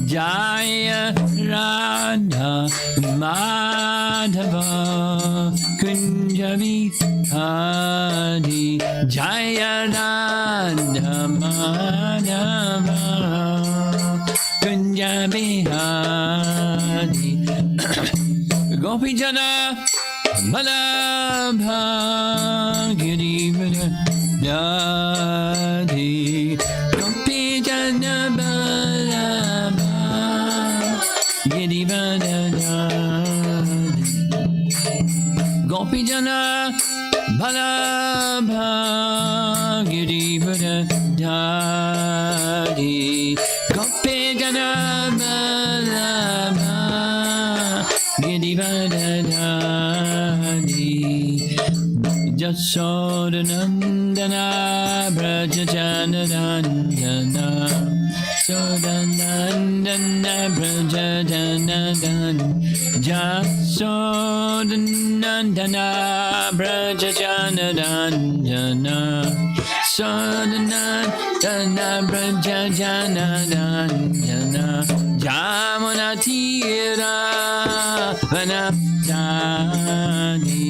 Jaya Radha Madhava Kunjavi Adi Jaya Radha Madhava Kunjavi Adi Gopi Jana Malabha Girivara Dadi Gopi Jana Malabha Girivara Dadi Gopi Jana Malabha Girivara Dadi Gopi Jana Malabha Girivara Dadi Jasodanandana Brajajanandana Sodanandana Brajajanandana Jasodanandana Brajajanandana Sodanandana Brajajanandana Jamunatira Vanatani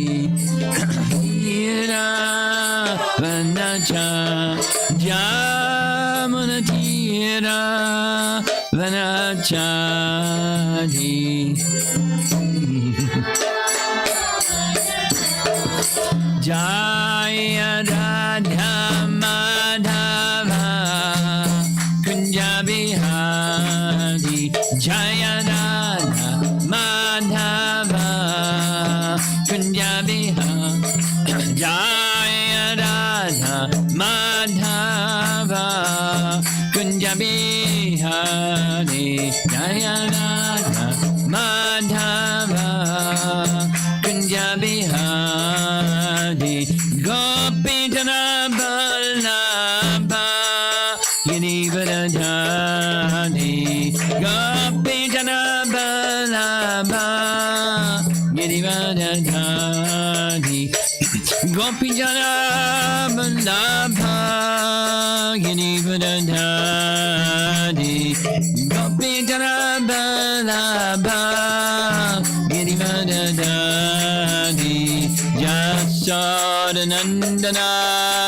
Vanacha Jamunatira Vanachadi Jaya Radha Madhava Kunjabihari Jaya Radha Madhava Kunjabihari Jaya Radha Madhava Kunjabihari Jaya Radha Madhava Kunjabihari Gopitana Balabha Girivardhani Gopitana Balabha Girivardhani Gopi Jana Balabha Girivardhani Gopi Jana Balabha Girivardhani Jasodanandana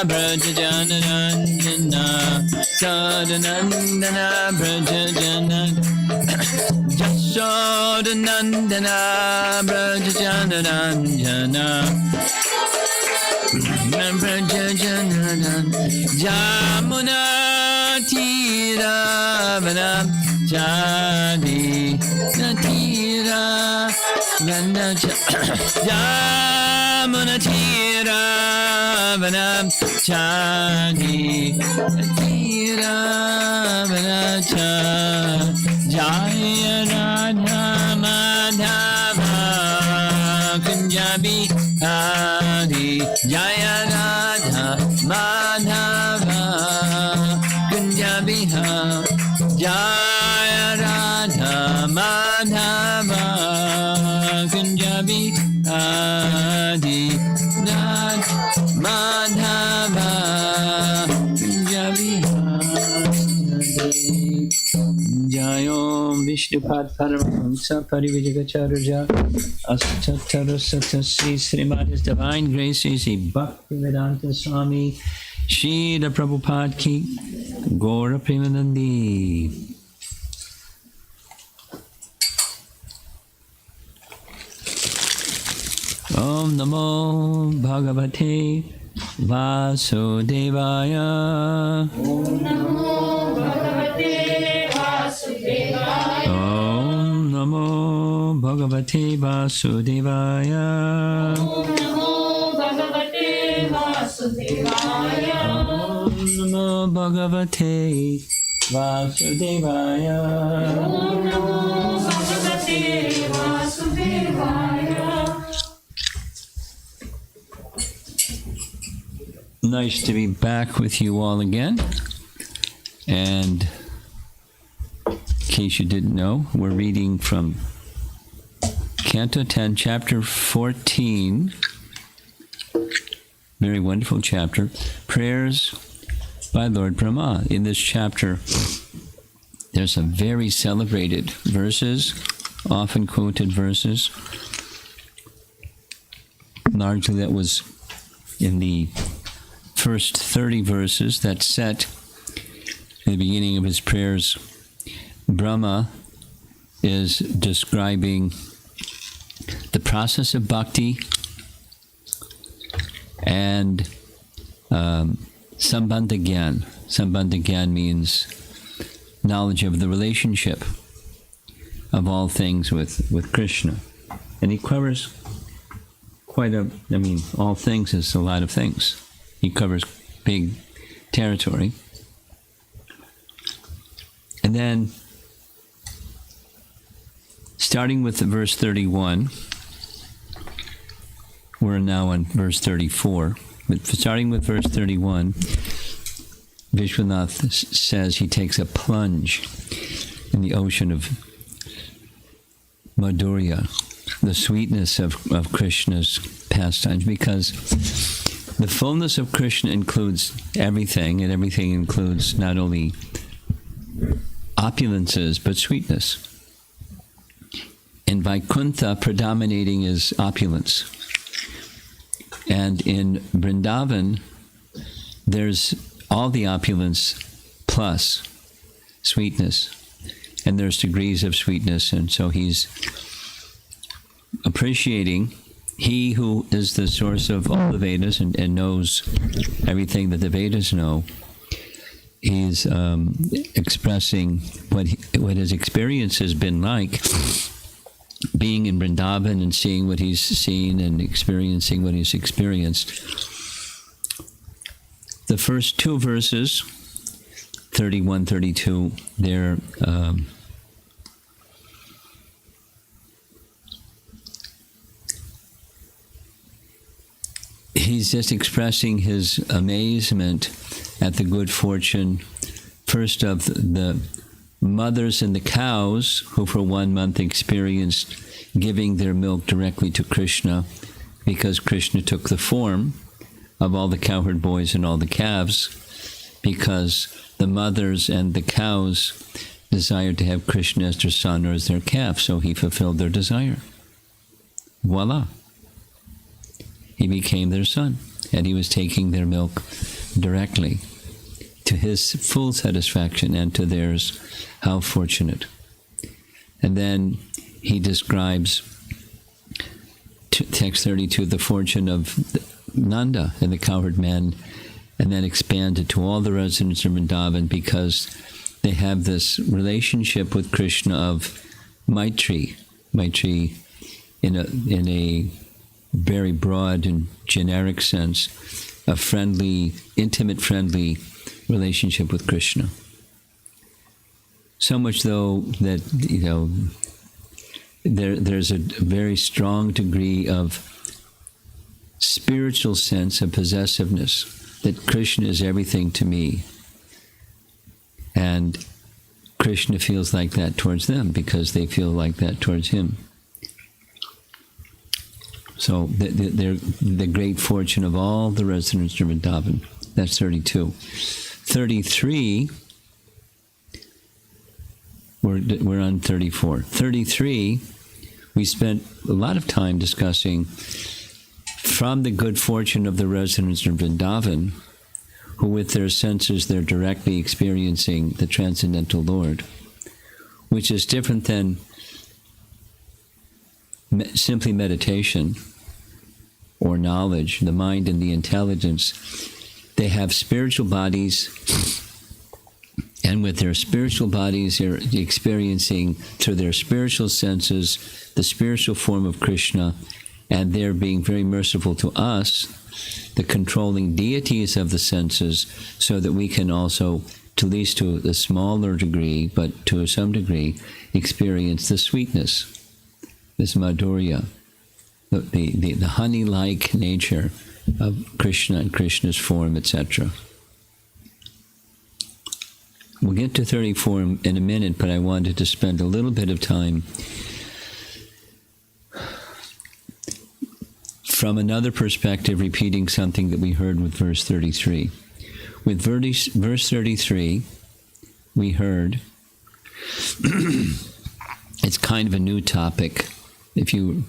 Brajajanandana Sodanandana Brajajanandana Jasodanandana Brajajanandana Jamuna Tira Vanam Jadi Natira Vanacha Jamuna Tira Vanam Jadi Natira Vanacha Jaya Radha Madhava Kunjabi Adi Jaya Radha Madhava Kunjabiha Jaya Radha Madhava Kunjabi Adi Radha Madhava Kunjabiha Jayom Vishnupad Paramahamsa Parivijagacharya Astatara Sata Sri Srimad His Divine Grace Sri Bhaktivedanta Swami Srila Prabhupada Ki Gaura Premanandi. Om Namo Bhagavate Vasudevaya. Om Namo Bhagavate Vasudevaya. Om Namo Bhagavate Vasudevaya. Om Namo Bhagavate Vasudevaya. Om Namo Bhagavate Vasudevaya. Om Namo Bhagavate Vasudevaya. Nice to be back with you all again. And in case you didn't know, we're reading from Canto 10, Chapter 14. Very wonderful chapter. Prayers by Lord Brahma. In this chapter, there's some very celebrated verses, often quoted verses. Largely that was in the first 30 verses that set the beginning of his prayers. Brahma is describing the process of bhakti and Sambandha Gyan. Sambandha Gyan means knowledge of the relationship of all things with Krishna. And he covers all things is a lot of things. He covers big territory. And then, starting with verse 31, we're now on verse 34. But starting with verse 31, Vishwanath says he takes a plunge in the ocean of Madhurya, the sweetness of Krishna's pastimes, because the fullness of Krishna includes everything, and everything includes not only opulences, but sweetness. In Vaikuntha, predominating is opulence. And in Vrindavan, there's all the opulence plus sweetness. And there's degrees of sweetness, and so he's appreciating he who is the source of all the Vedas and knows everything that the Vedas know. He's expressing what his experience has been like, being in Vrindavan and seeing what he's seen and experiencing what he's experienced. The first two verses, 31, 32, they're he's just expressing his amazement at the good fortune, first of the mothers and the cows, who for 1 month experienced giving their milk directly to Krishna, because Krishna took the form of all the cowherd boys and all the calves, because the mothers and the cows desired to have Krishna as their son or as their calf, so he fulfilled their desire. Voila. He became their son, and he was taking their milk directly to his full satisfaction and to theirs. How fortunate. And then he describes, text 32, the fortune of Nanda and the cowherd men, and then expanded to all the residents of Vrindavan, because they have this relationship with Krishna of Maitri in a very broad and generic sense, a friendly, intimate, friendly relationship with Krishna. So much, though, that there's a very strong degree of spiritual sense of possessiveness, that Krishna is everything to me. And Krishna feels like that towards them, because they feel like that towards him. So they're the great fortune of all the residents of Vrindavan. That's 32. 33, we're on 34. 33, we spent a lot of time discussing from the good fortune of the residents of Vrindavan, who with their senses they're directly experiencing the Transcendental Lord, which is different than simply meditation or knowledge, the mind and the intelligence. They have spiritual bodies, and with their spiritual bodies, they're experiencing through their spiritual senses the spiritual form of Krishna, and they're being very merciful to us, the controlling deities of the senses, so that we can also, at least to a smaller degree, but to some degree, experience the sweetness, this Madhurya, the honey-like nature of Krishna and Krishna's form, etc. We'll get to 34 in a minute, but I wanted to spend a little bit of time from another perspective, repeating something that we heard with verse 33. With verse 33, we heard, it's kind of a new topic. If you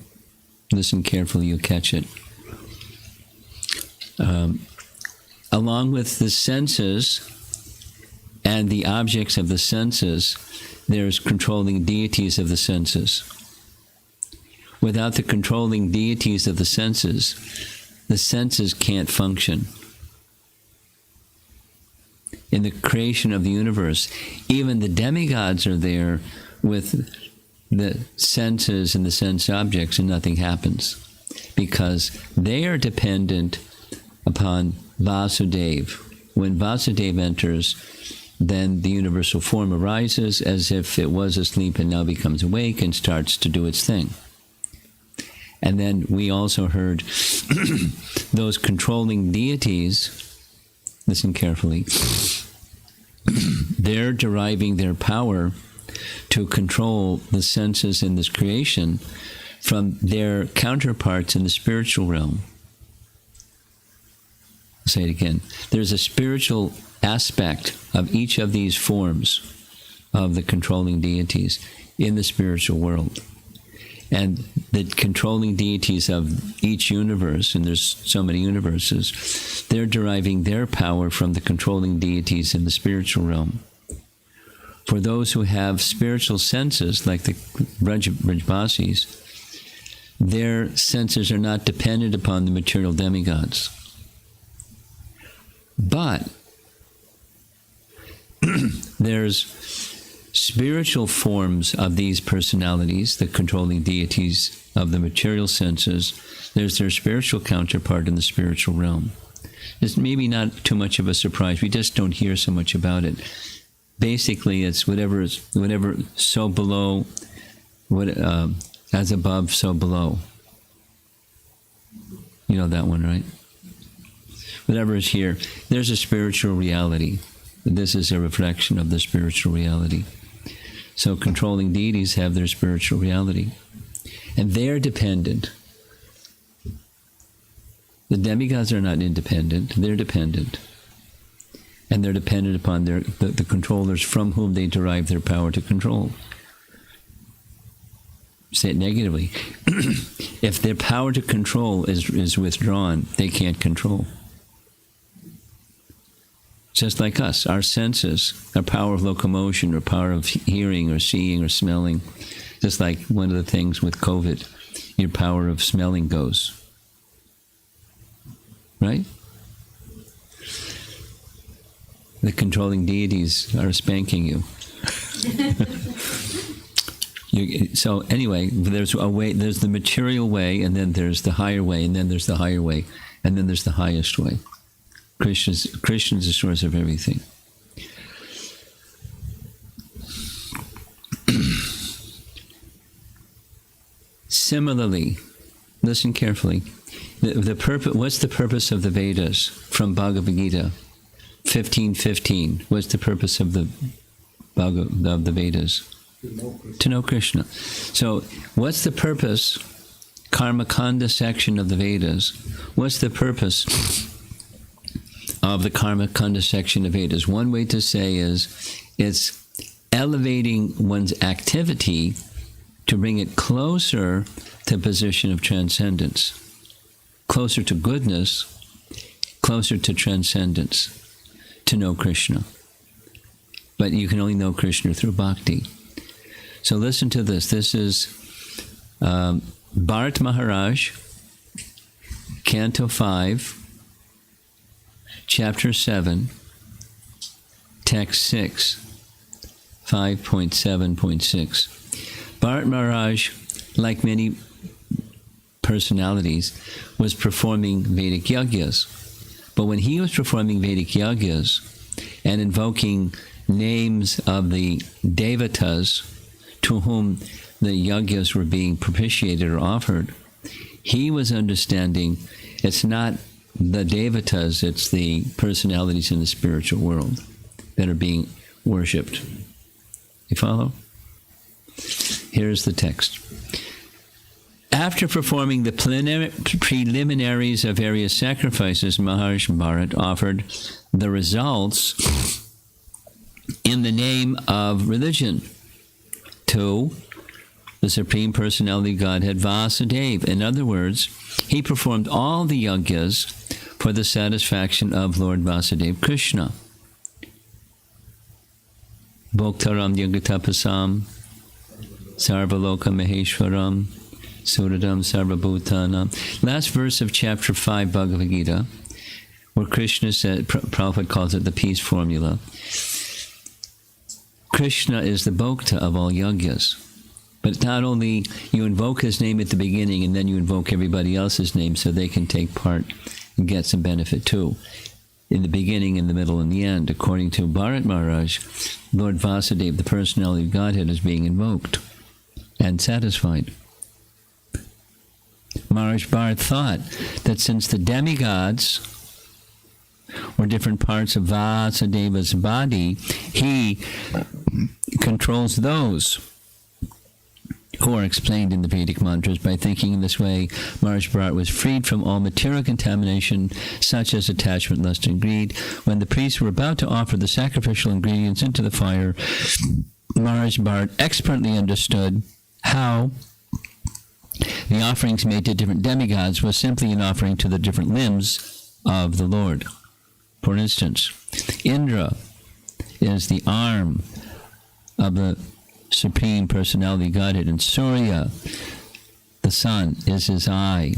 listen carefully, you'll catch it. Along with the senses and the objects of the senses, there's controlling deities of the senses. Without the controlling deities of the senses can't function. In the creation of the universe, even the demigods are there with the senses and the sense objects, and nothing happens, because they are dependent upon Vasudeva. When Vasudeva enters, then the universal form arises as if it was asleep and now becomes awake and starts to do its thing. And then we also heard those controlling deities, listen carefully, they're deriving their power to control the senses in this creation from their counterparts in the spiritual realm. I'll say it again. There's a spiritual aspect of each of these forms of the controlling deities in the spiritual world. And the controlling deities of each universe, and there's so many universes, they're deriving their power from the controlling deities in the spiritual realm. For those who have spiritual senses, like the Brajbasis, their senses are not dependent upon the material demigods. But there's spiritual forms of these personalities, the controlling deities of the material senses. There's their spiritual counterpart in the spiritual realm. It's maybe not too much of a surprise. We just don't hear so much about it. Basically, it's whatever so below, as above, so below. You know that one, right? Whatever is here, there's a spiritual reality. This is a reflection of the spiritual reality. So controlling deities have their spiritual reality. And they're dependent. The demigods are not independent, they're dependent. And they're dependent upon the controllers from whom they derive their power to control. Say it negatively. If their power to control is withdrawn, they can't control. Just like us, our senses, our power of locomotion or power of hearing or seeing or smelling, just like one of the things with COVID, your power of smelling goes. Right? The controlling deities are spanking you. So anyway, there's a way, there's the material way, and then there's the higher way, and then there's the higher way, and then there's the highest way. Krishna's the source of everything. Similarly, listen carefully. The purpose. What's the purpose of the Vedas from Bhagavad Gita 15:15? What's the purpose of the Vedas? To know Krishna. So, what's the purpose? Karmakanda section of the Vedas. What's the purpose of the Karmakanda section of Vedas? One way to say is it's elevating one's activity to bring it closer to a position of transcendence, closer to goodness, closer to transcendence, to know Krishna. But you can only know Krishna through bhakti. So listen to this. This is Bharat Maharaj, Canto 5, Chapter 7, Text 6, 5.7.6. Bharat Maharaj, like many personalities, was performing Vedic yajnas. But when he was performing Vedic yajnas and invoking names of the devatas to whom the yajnas were being propitiated or offered, he was understanding it's not the devatas, it's the personalities in the spiritual world that are being worshipped. You follow? Here's the text. After performing the preliminaries of various sacrifices, Maharaj Bharat offered the results in the name of religion to the Supreme Personality Godhead Vasudeva. In other words, he performed all the yajnas for the satisfaction of Lord Vasudeva Krishna. Bhoktaram Yagatapasam Sarvaloka Maheshwaram Suradam Sarvabhutanam. Last verse of chapter 5 Bhagavad Gita, where Krishna said, Prabhupada calls it the peace formula. Krishna is the bhokta of all yajnas. But not only you invoke his name at the beginning and then you invoke everybody else's name so they can take part and get some benefit too. In the beginning, in the middle, and the end. According to Bharat Maharaj, Lord Vasudeva, the personality of Godhead, is being invoked and satisfied. Maharaj Bharat thought that since the demigods were different parts of Vasudeva's body, he controls those who are explained in the Vedic mantras. By thinking in this way, Maharaj Bharat was freed from all material contamination, such as attachment, lust, and greed. When the priests were about to offer the sacrificial ingredients into the fire, Maharaj Bharat expertly understood how the offerings made to different demigods was simply an offering to the different limbs of the Lord. For instance, Indra is the arm of the Supreme Personality Godhead, and Surya, the sun, is his eye.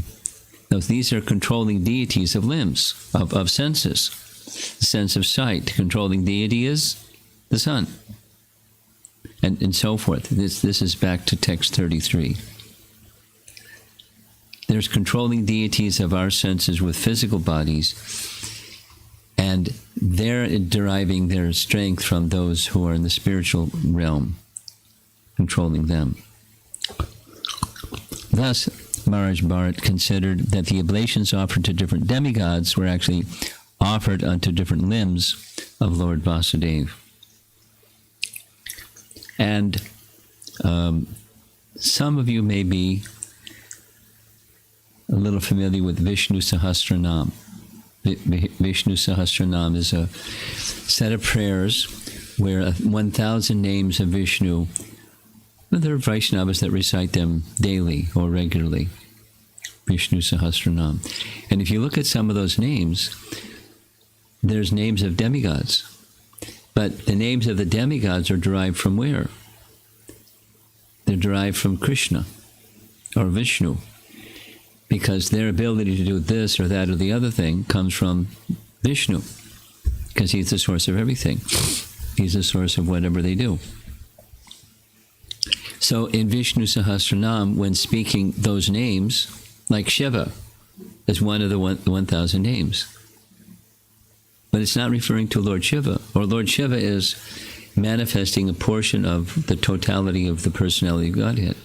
These are controlling deities of limbs, of senses. The sense of sight, controlling deity is the sun. And so forth. This is back to text 33. There's controlling deities of our senses with physical bodies, and they're deriving their strength from those who are in the spiritual realm, controlling them. Thus, Maharaj Bharat considered that the oblations offered to different demigods were actually offered unto different limbs of Lord Vasudeva. And some of you may be a little familiar with Vishnu Sahasranam. Vishnu Sahasranam is a set of prayers where 1,000 names of Vishnu. There are Vaishnavas that recite them daily or regularly. Vishnu Sahasranam. And if you look at some of those names, there's names of demigods. But the names of the demigods are derived from where? They're derived from Krishna or Vishnu, because their ability to do this or that or the other thing comes from Vishnu, because he's the source of everything. He's the source of whatever they do. So in Vishnu Sahasranam, when speaking those names, like Shiva is one of the 1,000 names. But it's not referring to Lord Shiva, or Lord Shiva is manifesting a portion of the totality of the personality of Godhead.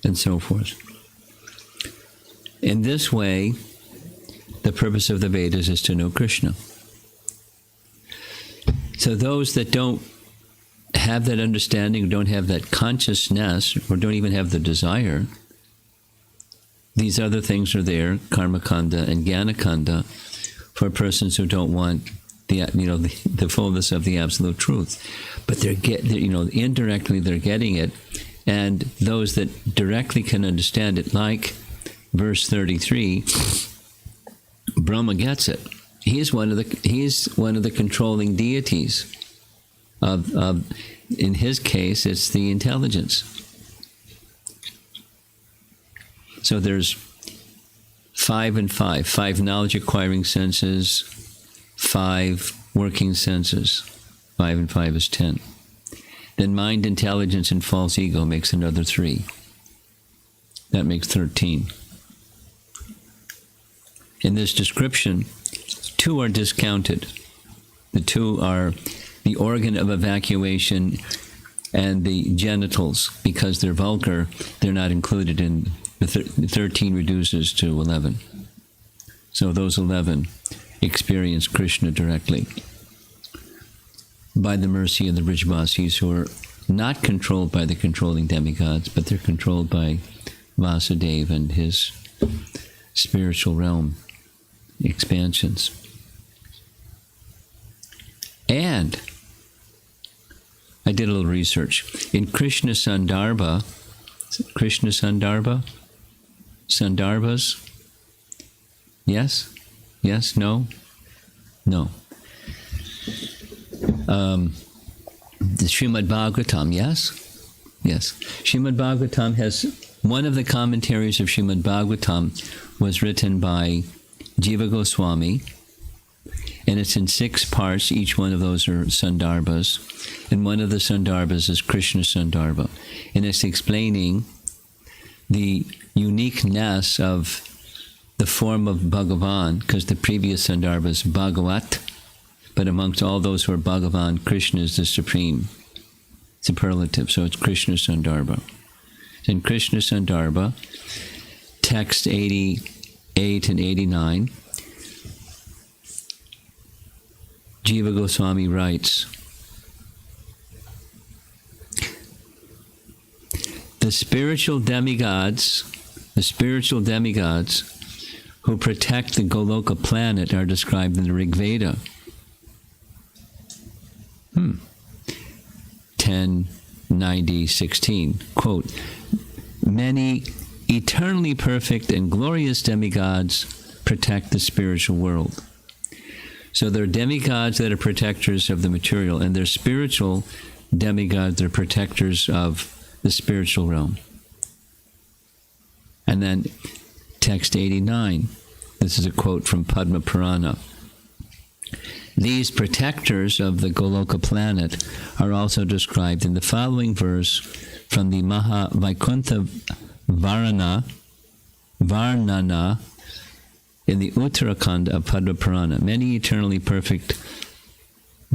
And so forth. In this way, the purpose of the Vedas is to know Krishna. So those that don't have that understanding, don't have that consciousness, or don't even have the desire, these other things are there, karma kanda and jnana kanda, for persons who don't want the fullness of the absolute truth. But indirectly they're getting it, and those that directly can understand it, like verse 33, Brahma gets it. He's one of the controlling deities of in his case, it's the intelligence. So there's 5 and 5. 5 knowledge-acquiring senses, 5 working senses. 5 and 5 is 10. Then mind, intelligence, and false ego makes another 3. That makes 13. In this description, 2 are discounted. The 2 are the organ of evacuation and the genitals. Because they're vulgar, they're not included in the 13 reduces to 11. So those 11 experience Krishna directly by the mercy of the Vrijvasis who are not controlled by the controlling demigods, but they're controlled by Vasudeva and his spiritual realm expansions. And I did a little research. In Krishna Sandarbha, Sandarbhas? Yes? Yes? No? No. The Srimad Bhagavatam, yes? Yes. Srimad Bhagavatam has, one of the commentaries of Srimad Bhagavatam was written by Jiva Goswami, and it's in 6 parts. Each one of those are Sandarbhas, and one of the Sandarbhas is Krishna Sandarbha, and it's explaining the uniqueness of the form of Bhagavan, because the previous Sandarbha is Bhagavat, but amongst all those who are Bhagavan, Krishna is the supreme superlative, so it's Krishna Sandarbha. In Krishna Sandarbha, text 88 and 89, Jiva Goswami writes, the spiritual demigods who protect the Goloka planet are described in the Rig Veda. 10:90:16. Quote, many eternally perfect and glorious demigods protect the spiritual world. So there are demigods that are protectors of the material, and there are spiritual demigods that are protectors of the spiritual realm. And then text 89. This is a quote from Padma Purana. These protectors of the Goloka planet are also described in the following verse from the Maha Vaikuntha Varnana in the Uttarakhand of Padma Purana. Many eternally perfect,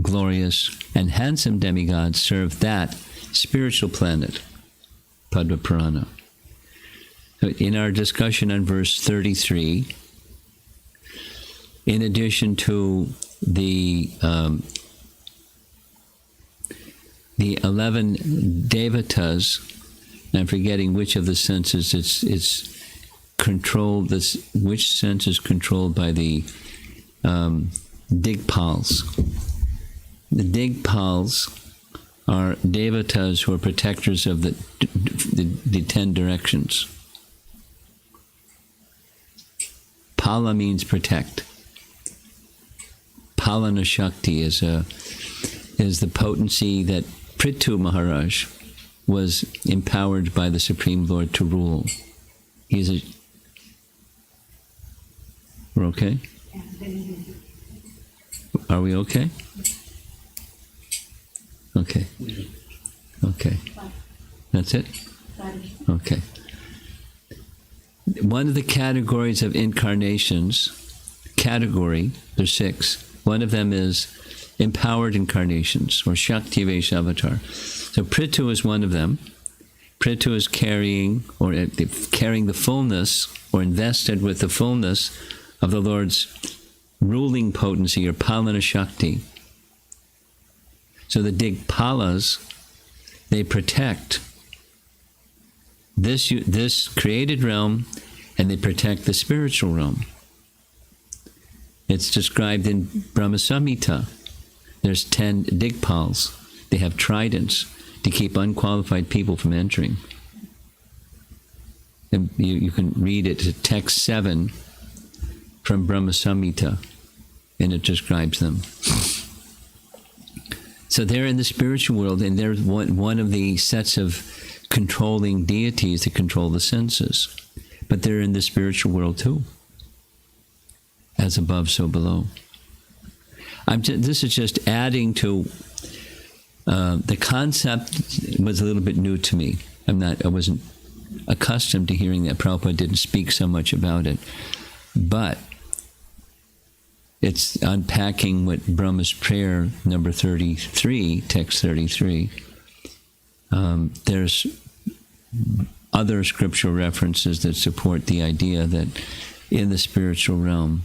glorious, and handsome demigods serve that spiritual planet, Padma Purana. So in our discussion on verse 33, in addition to the 11 devatas, I'm forgetting which of the senses it's controlled. Which sense is controlled by the Digpals? The Digpals are devatas who are protectors of the 10 directions. Pala means protect. Palana Shakti is the potency that Prithu Maharaj was empowered by the Supreme Lord to rule. We're okay? Are we okay? Okay. Okay. That's it? Okay. One of the categories of incarnations, there's 6. One of them is empowered incarnations, or Shakti Vesha Avatar. So Prithu is one of them. Prithu is carrying the fullness, or invested with the fullness of the Lord's ruling potency, or Palana Shakti. So the Digpalas, they protect this created realm, and they protect the spiritual realm. It's described in Brahma Samhita. There's 10 Digpals. They have tridents to keep unqualified people from entering. And you can read it, text 7 from Brahma Samhita, and it describes them. So they're in the spiritual world, and they're one of the sets of controlling deities that control the senses. But they're in the spiritual world too. As above, so below. This is just adding to the concept. Was a little bit new to me. I wasn't accustomed to hearing that. Prabhupada didn't speak so much about it, but it's unpacking what Brahma's prayer number 33, text 33. There's other scriptural references that support the idea that in the spiritual realm,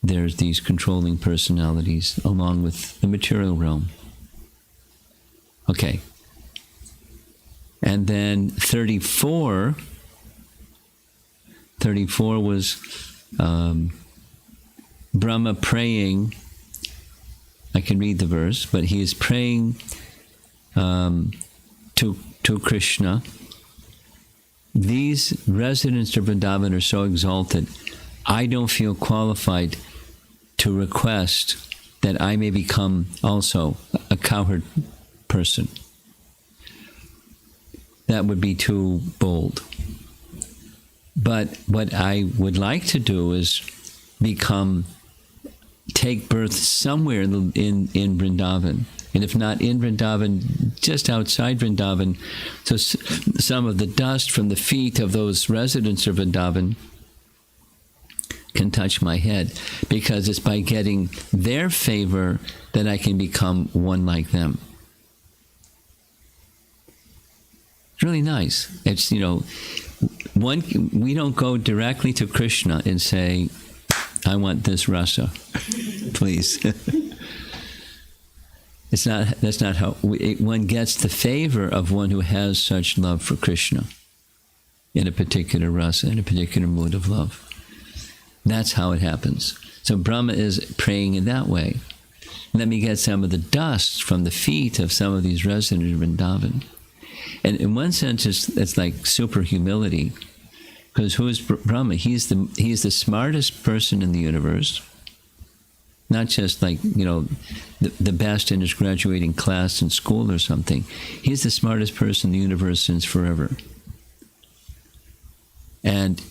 there's these controlling personalities along with the material realm. Okay, And then 34 was Brahma praying. I can read the verse, but he is praying to Krishna. These residents of Vrindavan are so exalted, I don't feel qualified to request that I may become also a cowherd person. That would be too bold. But what I would like to do is take birth somewhere in Vrindavan. And if not in Vrindavan, just outside Vrindavan, so some of the dust from the feet of those residents of Vrindavan can touch my head, because it's by getting their favor that I can become one like them. It's really nice. It's, we don't go directly to Krishna and say, I want this rasa, please. That's not how one gets the favor of one who has such love for Krishna in a particular rasa, in a particular mood of love. That's how it happens. So Brahma is praying in that way. Let me get some of the dust from the feet of some of these residents of Vrindavan. And in one sense, it's like super humility, because who is Brahma? He's the smartest person in the universe. Not just like, the best in his graduating class in school or something. He's the smartest person in the universe since forever. And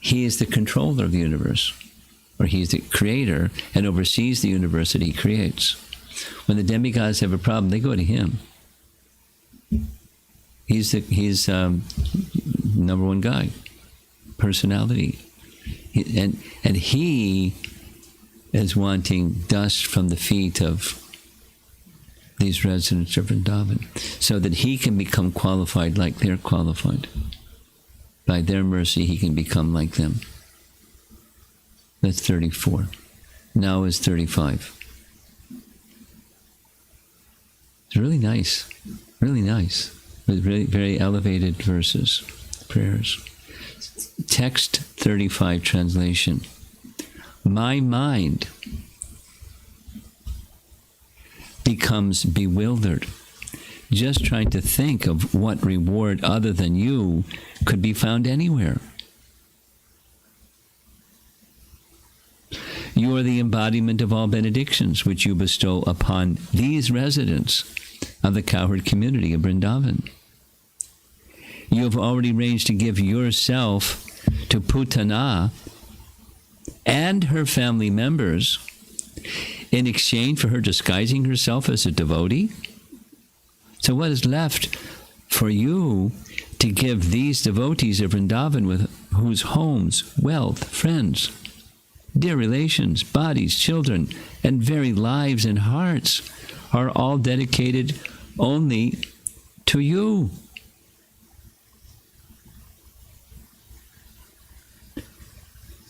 he is the controller of the universe, or he's the creator and oversees the universe that he creates. When the demigods have a problem, they go to him. He's number one guy, personality. And he is wanting dust from the feet of these residents of Vrindavan, so that he can become qualified like they're qualified. By their mercy, he can become like them. That's 34. Now is 35. It's really nice. Really nice. With really very elevated verses, prayers. Text 35 translation. My mind becomes bewildered just trying to think of what reward other than you could be found anywhere. You are the embodiment of all benedictions which you bestow upon these residents of the cowherd community of Vrindavan. You have already arranged to give yourself to Putana and her family members in exchange for her disguising herself as a devotee. So what is left for you to give these devotees of Vrindavan, with whose homes, wealth, friends, dear relations, bodies, children, and very lives and hearts are all dedicated only to you?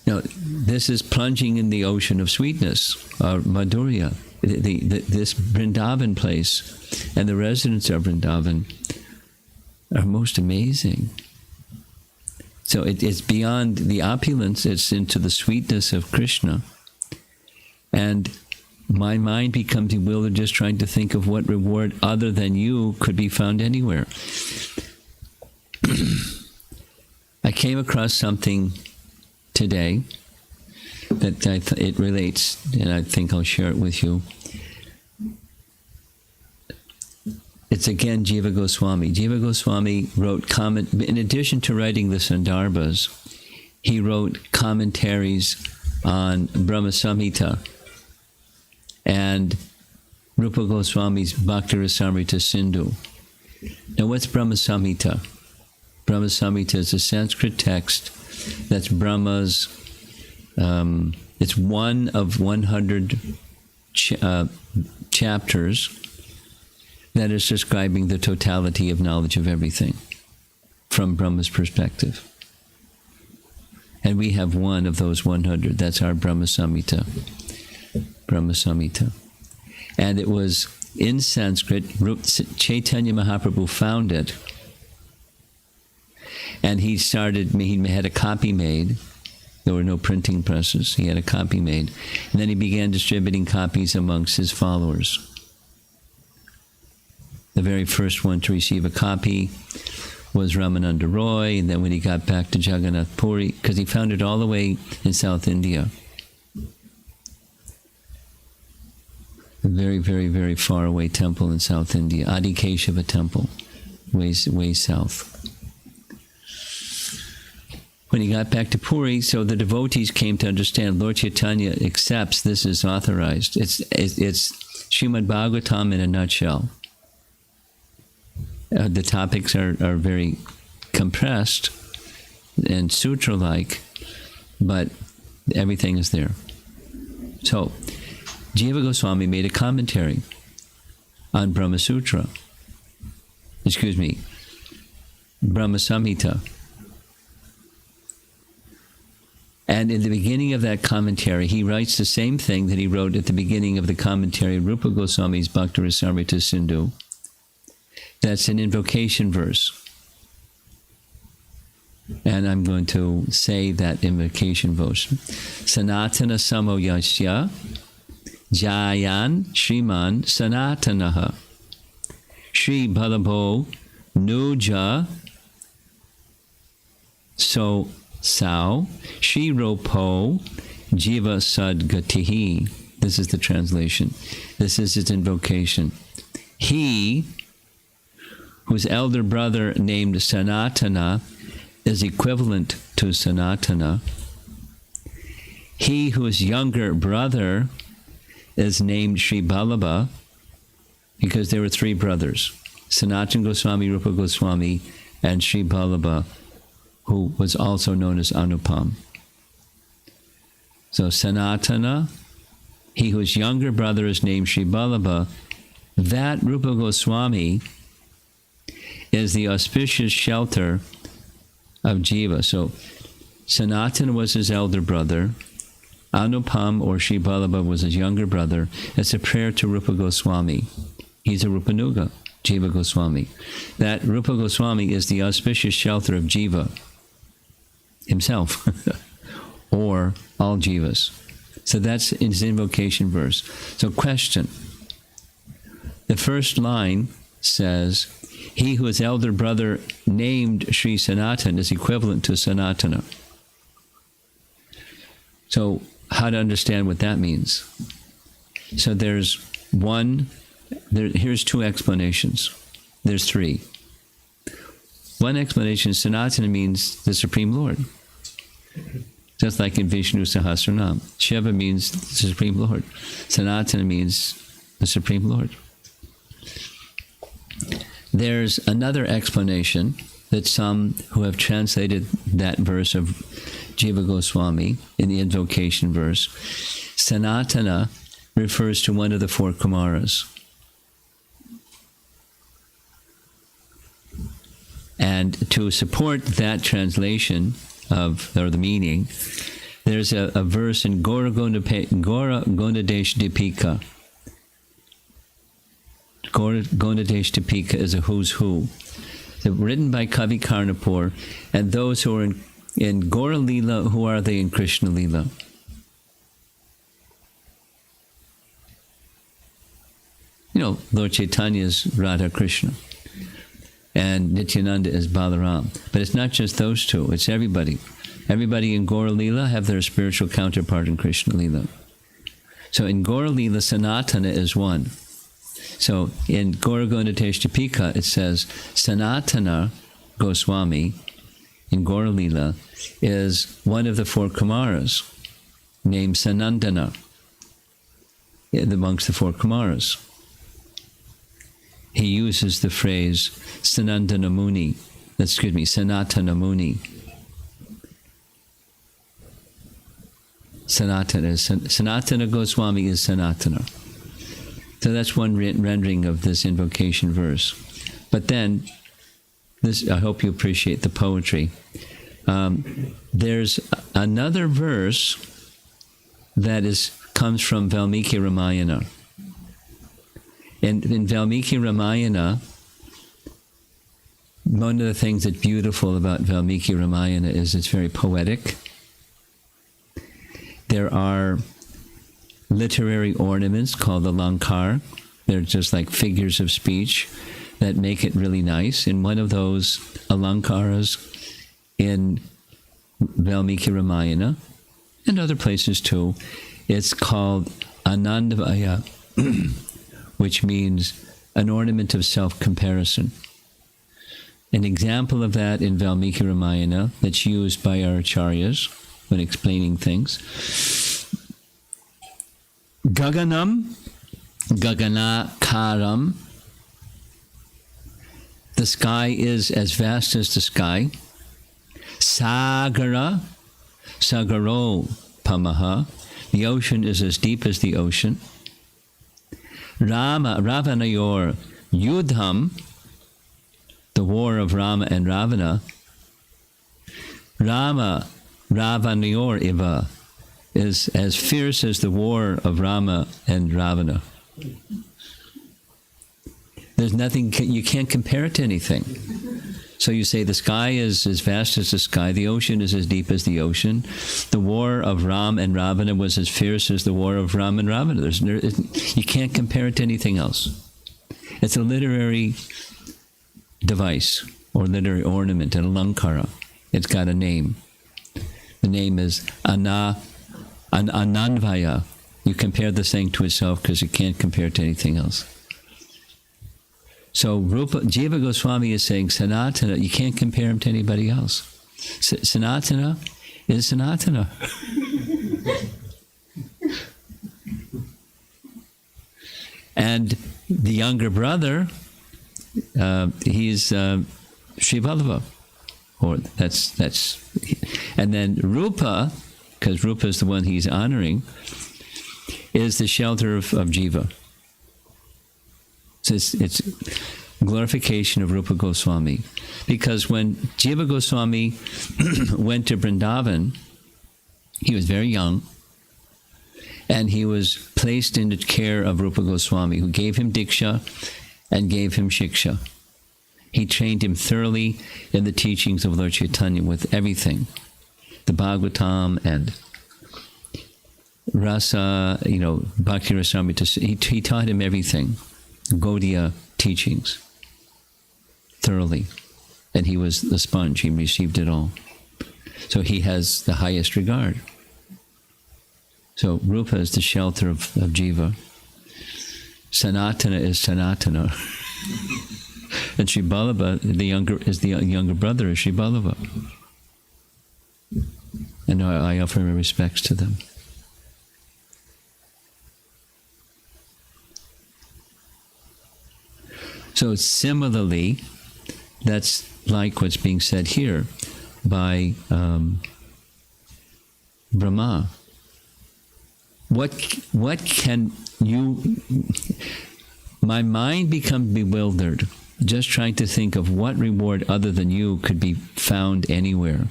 Now, this is plunging in the ocean of sweetness, Madhurya. This Vrindavan place and the residents of Vrindavan are most amazing. So it's beyond the opulence, it's into the sweetness of Krishna. And my mind becomes bewildered just trying to think of what reward other than you could be found anywhere. I came across something today that it relates, and I think I'll share it with you. It's again Jiva Goswami. Jiva Goswami wrote in addition to writing the Sandarbhas, he wrote commentaries on Brahma Samhita and Rupa Goswami's Bhaktarasamrita Sindhu. Now, what's Brahma Samhita? Brahma Samhita is a Sanskrit text that's Brahma's, it's one of 100 chapters that is describing the totality of knowledge of everything from Brahma's perspective. And we have one of those 100. That's our Brahma Samhita. Brahma Samhita. And it was in Sanskrit. Chaitanya Mahaprabhu found it, and he had a copy made. There were no printing presses. He had a copy made. And then he began distributing copies amongst his followers. The very first one to receive a copy was Ramananda Roy, and then when he got back to Jagannath Puri, because he found it all the way in South India. A very, very, very far away temple in South India, Adi Keshava temple, way south. When he got back to Puri, so the devotees came to understand Lord Chaitanya accepts this is authorized. It's Srimad Bhagavatam in a nutshell. The topics are very compressed and sutra-like, but everything is there. So, Jiva Goswami made a commentary on Brahma Sutra. Brahma Samhita. And in the beginning of that commentary, he writes the same thing that he wrote at the beginning of the commentary of Rupa Goswami's Bhakti Rasamrita Sindhu. That's an invocation verse. And I'm going to say that invocation verse. Sanatana Samoyasya Jayan Shriman Sanatanaha Shri Bhalabho Nuja So Sao Shiropo Jiva Sadgatihi. This is the translation. This is its invocation. He, whose elder brother named Sanatana, is equivalent to Sanatana. He whose younger brother is named Sri Ballabha, because there were three brothers, Sanatana Goswami, Rupa Goswami, and Sri Ballabha, who was also known as Anupam. So Sanatana, he whose younger brother is named Sri Ballabha, that Rupa Goswami is the auspicious shelter of Jiva. So Sanatana was his elder brother, Anupam or Sri Ballabha was his younger brother. It's a prayer to Rupa Goswami. He's a Rupanuga, Jiva Goswami. That Rupa Goswami is the auspicious shelter of Jiva himself, or all Jivas. So that's his invocation verse. So question. The first line says, he whose elder brother named Sri Sanatana is equivalent to Sanatana. So how to understand what that means? So here's two explanations. There's three. One explanation, Sanatana means the Supreme Lord. Just like in Vishnu Sahasranam. Shiva means the Supreme Lord. Sanatana means the Supreme Lord. There's another explanation that some who have translated that verse of Jiva Goswami in the invocation verse, Sanatana refers to one of the four Kumaras. And to support that translation or the meaning, there's a verse in Gora Gonadesh Dipika. Gora Gonadesh Dipika is a who's who. So written by Kavi Karnapur, and those who are in Gora Lila, who are they in Krishna Lila? Lord Chaitanya is Radha Krishna, and Nityananda is Balaram. But it's not just those two, it's everybody. Everybody in Gora Lila have their spiritual counterpart in Krishna Lila. So in Gora Lila, Sanatana is one. So in Gora Gonadesh Dipika, it says, Sanatana Goswami in Gora Lila is one of the four Kumaras named Sanandana amongst the four Kumaras. He uses the phrase Sanatana Muni. Sanatana Goswami is Sanatana. So that's one rendering of this invocation verse. But then, I hope you appreciate the poetry. There's another verse that comes from Valmiki Ramayana. in Valmiki Ramayana, one of the things that's beautiful about Valmiki Ramayana is it's very poetic. There are literary ornaments called alankar. They're just like figures of speech that make it really nice. And one of those alankaras in Valmiki Ramayana, and other places too, it's called Anandvaya, which means an ornament of self-comparison. An example of that in Valmiki Ramayana that's used by our acharyas when explaining things. Gaganam, Gaganakaram. The sky is as vast as the sky. Sagara, Sagaro Pamaha. The ocean is as deep as the ocean. Ravanayor Yudham, the war of Rama and Ravana. Ravanayor Iva is as fierce as the war of Rama and Ravana. There's nothing, you can't compare it to anything. So you say the sky is as vast as the sky, the ocean is as deep as the ocean. The war of Ram and Ravana was as fierce as the war of Ram and Ravana. You can't compare it to anything else. It's a literary device or literary ornament, an alankara. It's got a name. The name is Anandvaya. You compare the thing to itself because you can't compare it to anything else. So Jiva Goswami is saying Sanatana, you can't compare him to anybody else. Sanatana is Sanatana. And the younger brother, he's Sri Vallabha. Or that's, and then Rupa, because Rupa is the one he's honoring, is the shelter of Jiva. So it's glorification of Rupa Goswami. Because when Jiva Goswami went to Vrindavan, he was very young, and he was placed in the care of Rupa Goswami, who gave him Diksha and gave him Shiksha. He trained him thoroughly in the teachings of Lord Chaitanya with everything. The Bhagavatam and Rasa, Bhakti Rasamrita. He taught him everything. Gaudiya teachings thoroughly, and he was the sponge. He received it all, so he has the highest regard. So Rupa is the shelter of Jiva. Sanatana is Sanatana, and Sri Vallabha, the younger brother of Sri Vallabha, and I offer my respects to them. So similarly, that's like what's being said here by Brahma. What can you... My mind becomes bewildered just trying to think of what reward other than you could be found anywhere.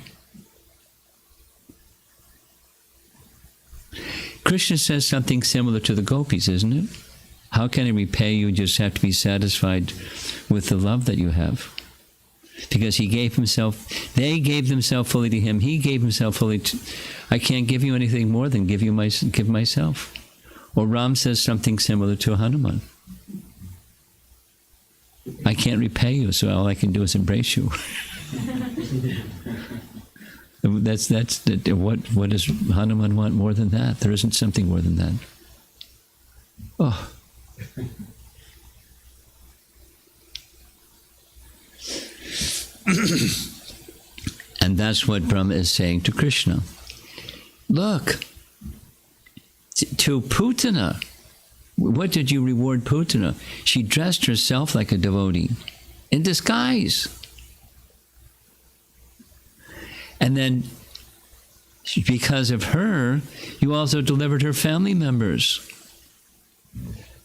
Krishna says something similar to the gopis, isn't it? How can he repay you? You just have to be satisfied with the love that you have. Because he gave himself, they gave themselves fully to him, he gave himself fully to... I can't give you anything more than give myself. Or Ram says something similar to Hanuman. I can't repay you, so all I can do is embrace you. What does Hanuman want more than that? There isn't something more than that. Oh. And that's what Brahma is saying to Krishna. Look, to Putana, what did you reward Putana? She dressed herself like a devotee, in disguise. And then, because of her, you also delivered her family members.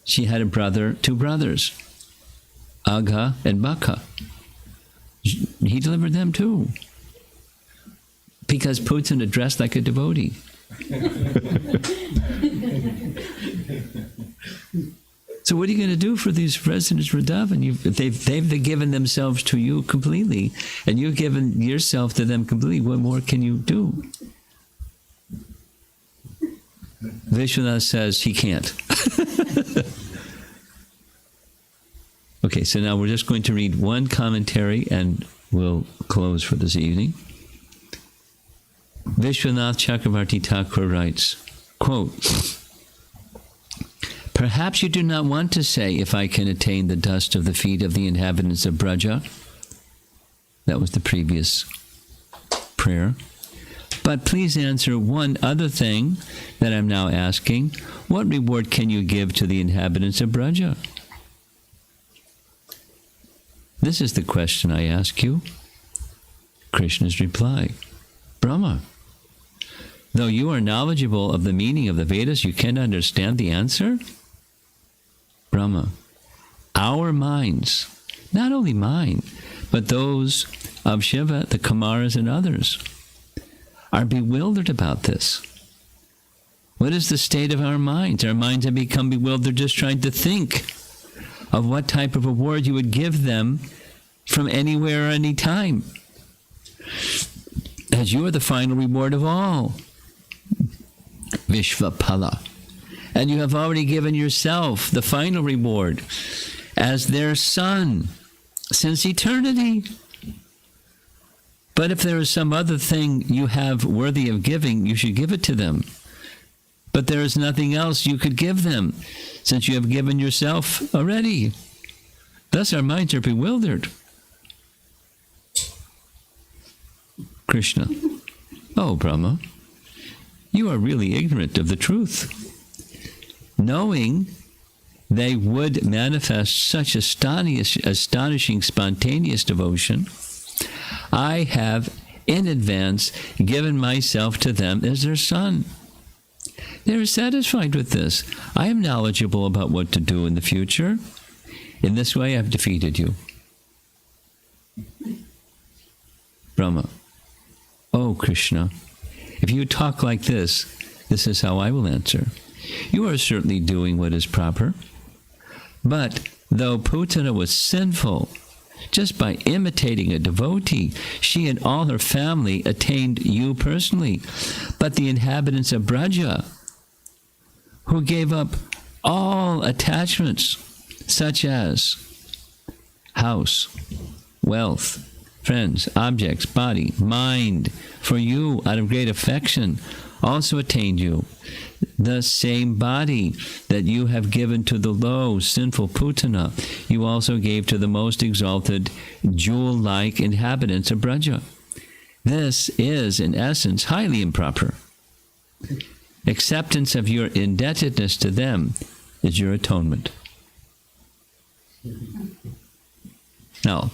She had two brothers, Agha and Baka. He delivered them too. Because Putana dressed like a devotee. So what are you going to do for these residents of Vrindavan? They've given themselves to you completely, and you've given yourself to them completely. What more can you do? Vishwanath says he can't. Okay, so now we're just going to read one commentary and we'll close for this evening. Vishwanath Chakravarti Thakur writes, quote, "Perhaps you do not want to say, if I can attain the dust of the feet of the inhabitants of Braja." That was the previous prayer. "But please answer one other thing that I'm now asking. What reward can you give to the inhabitants of Braja?" This is the question I ask you. Krishna's reply, "Brahma, though you are knowledgeable of the meaning of the Vedas, you cannot understand the answer?" Brahma, "Our minds, not only mine, but those of Shiva, the Kumaras, and others, are bewildered about this. What is the state of our minds? Our minds have become bewildered just trying to think of what type of reward you would give them from anywhere or any time, as you are the final reward of all, Vishvapala. And you have already given yourself the final reward as their son since eternity. But if there is some other thing you have worthy of giving, you should give it to them. But there is nothing else you could give them, since you have given yourself already. Thus our minds are bewildered." Krishna, "Oh, Brahma, you are really ignorant of the truth. Knowing they would manifest such astonishing, spontaneous devotion, I have in advance given myself to them as their son. They are satisfied with this. I am knowledgeable about what to do in the future. In this way, I have defeated you." Brahma, "Oh, Krishna, if you talk like this is how I will answer. You are certainly doing what is proper. But though Putana was sinful, just by imitating a devotee, she and all her family attained you personally. But the inhabitants of Braja, who gave up all attachments, such as house, wealth, friends, objects, body, mind, for you out of great affection, also attained you. The same body that you have given to the low, sinful Putana, you also gave to the most exalted, jewel-like inhabitants of Braja. This is, in essence, highly improper. Acceptance of your indebtedness to them is your atonement." Now,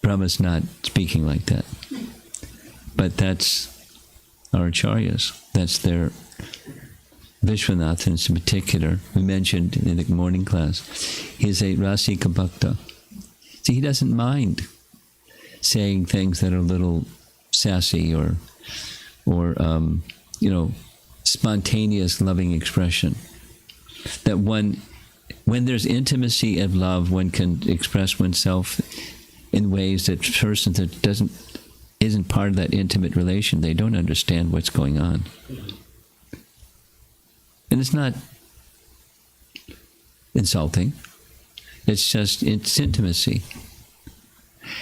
Brahma's not speaking like that, but that's our acharyas. That's their Vishwanath in particular, we mentioned in the morning class. He's a Rasika Bhakta. See, he doesn't mind saying things that are a little sassy or spontaneous loving expression. That when there's intimacy of love, one can express oneself in ways that person that isn't part of that intimate relation, they don't understand what's going on. And it's not insulting. It's just, it's intimacy.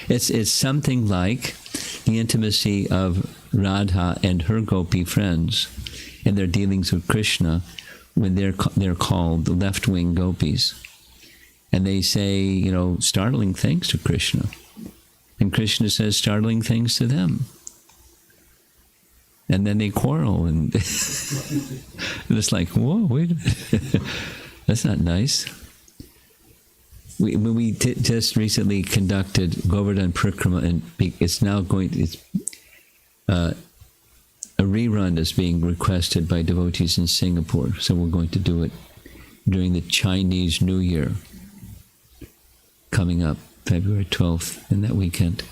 It's something like the intimacy of Radha and her gopi friends in their dealings with Krishna when they're called the left-wing gopis. And they say, startling things to Krishna. And Krishna says startling things to them. And then they quarrel, and it's like, whoa, wait a minute. That's not nice. We just recently conducted Govardhan Prikrama, and it's now a rerun is being requested by devotees in Singapore. So we're going to do it during the Chinese New Year coming up, February 12th, in that weekend.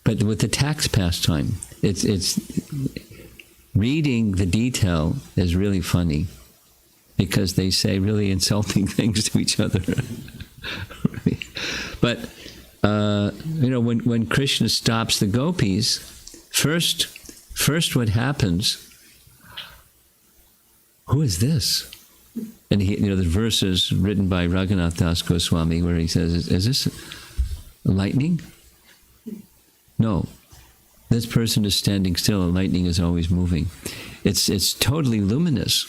But with the tax pastime, it's reading the detail is really funny. because they say really insulting things to each other. But when Krishna stops the gopis, first what happens? Who is this? And the verses written by Raghunath Das Goswami where he says, "Is this lightning? No, this person is standing still, and lightning is always moving. It's totally luminous,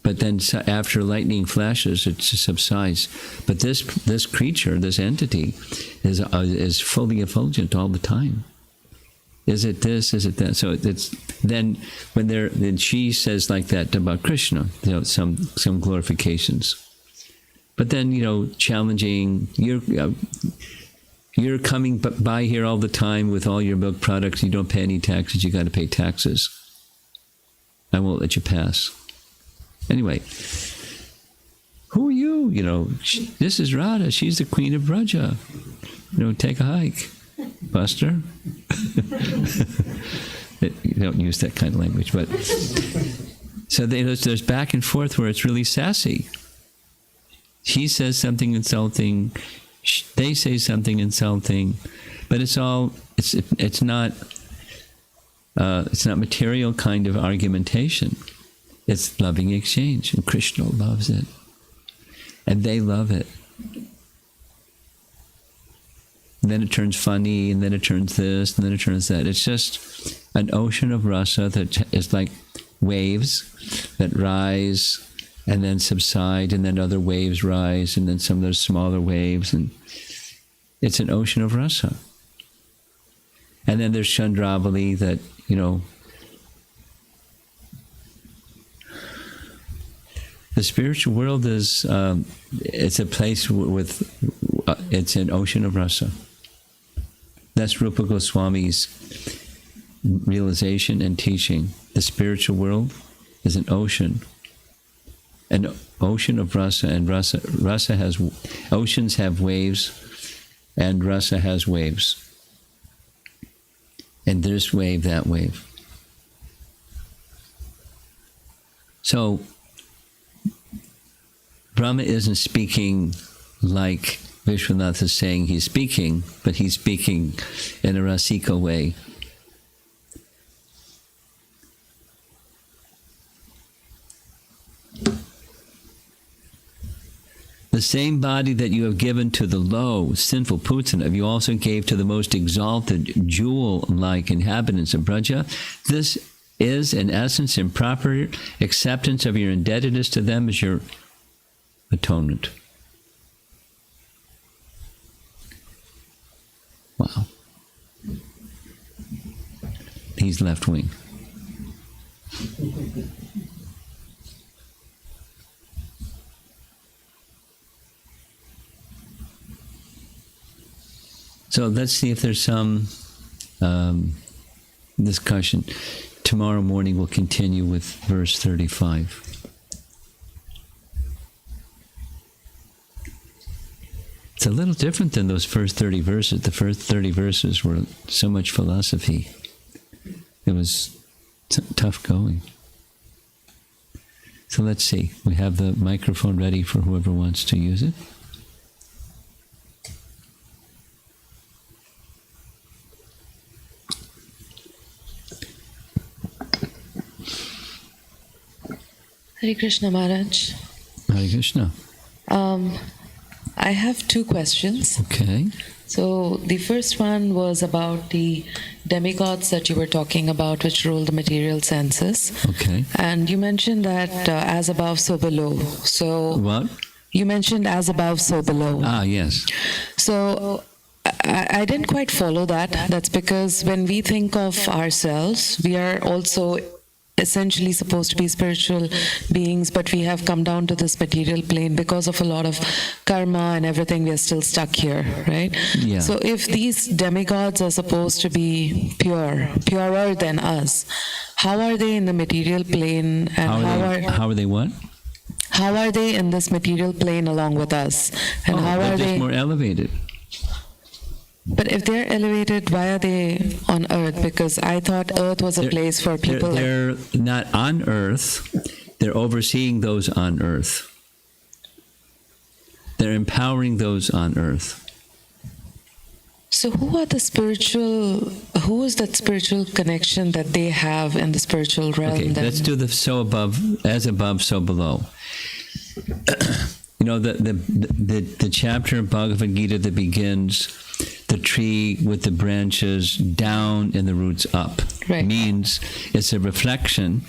but then after lightning flashes, it subsides. But this creature, this entity, is fully effulgent all the time. Is it this? Is it that?" So it's then then she says like that about Krishna, some glorifications. But then challenging, you're coming by here all the time with all your milk products. You don't pay any taxes. You got to pay taxes. I won't let you pass. Anyway, who are you? This is Radha. She's the queen of Braja. Take a hike, Buster. You don't use that kind of language, but so there's back and forth where it's really sassy. He says something insulting. They say something insulting, but it's not material kind of argumentation. It's loving exchange, and Krishna loves it, and they love it. And then it turns funny, and then it turns this, and then it turns that. It's just an ocean of rasa that is like waves that rise and then subside, and then other waves rise, and then some of those smaller waves, and it's an ocean of rasa. And then there's Chandravali that, the spiritual world is, it's a place it's an ocean of rasa. That's Rupa Goswami's realization and teaching. The spiritual world is an ocean of rasa, and rasa has, oceans have waves, and rasa has waves. And this wave, that wave. So, Brahma isn't speaking like Vishwanath is saying he's speaking, but he's speaking in a rasika way. The same body that you have given to the low, sinful Putana, you also gave to the most exalted, jewel-like inhabitants of Braja. This is, in essence, improper acceptance of your indebtedness to them as your atonement. Wow. He's left wing. So let's see if there's some discussion. Tomorrow morning we'll continue with verse 35. It's a little different than those first 30 verses. The first 30 verses were so much philosophy. It was tough going. So let's see. We have the microphone ready for whoever wants to use it. Hare Krishna Maharaj. Hare Krishna. I have two questions. Okay. So the first one was about the demigods that you were talking about, which rule the material senses. Okay. And you mentioned that as above, so below. So What? you mentioned as above, so below. Ah, yes. So I didn't quite follow that. That's because when we think of ourselves, we are also essentially supposed to be spiritual beings, but we have come down to this material plane because of a lot of karma and everything. We are still stuck here, right? Yeah. So if these demigods are supposed to be purer than us, how are they in the material plane, and How are they what? how are they in this material plane along with us, and how they're are just they more elevated. But if they're elevated, why are they on earth? Because I thought earth was a place for people. They're not on earth. They're overseeing those on earth. They're empowering those on earth. So who is that spiritual connection that they have in the spiritual realm? Okay, then? let's do the so above, so below. You know, the chapter of Bhagavad Gita that begins, the tree with the branches down and the roots up, Right. means it's a reflection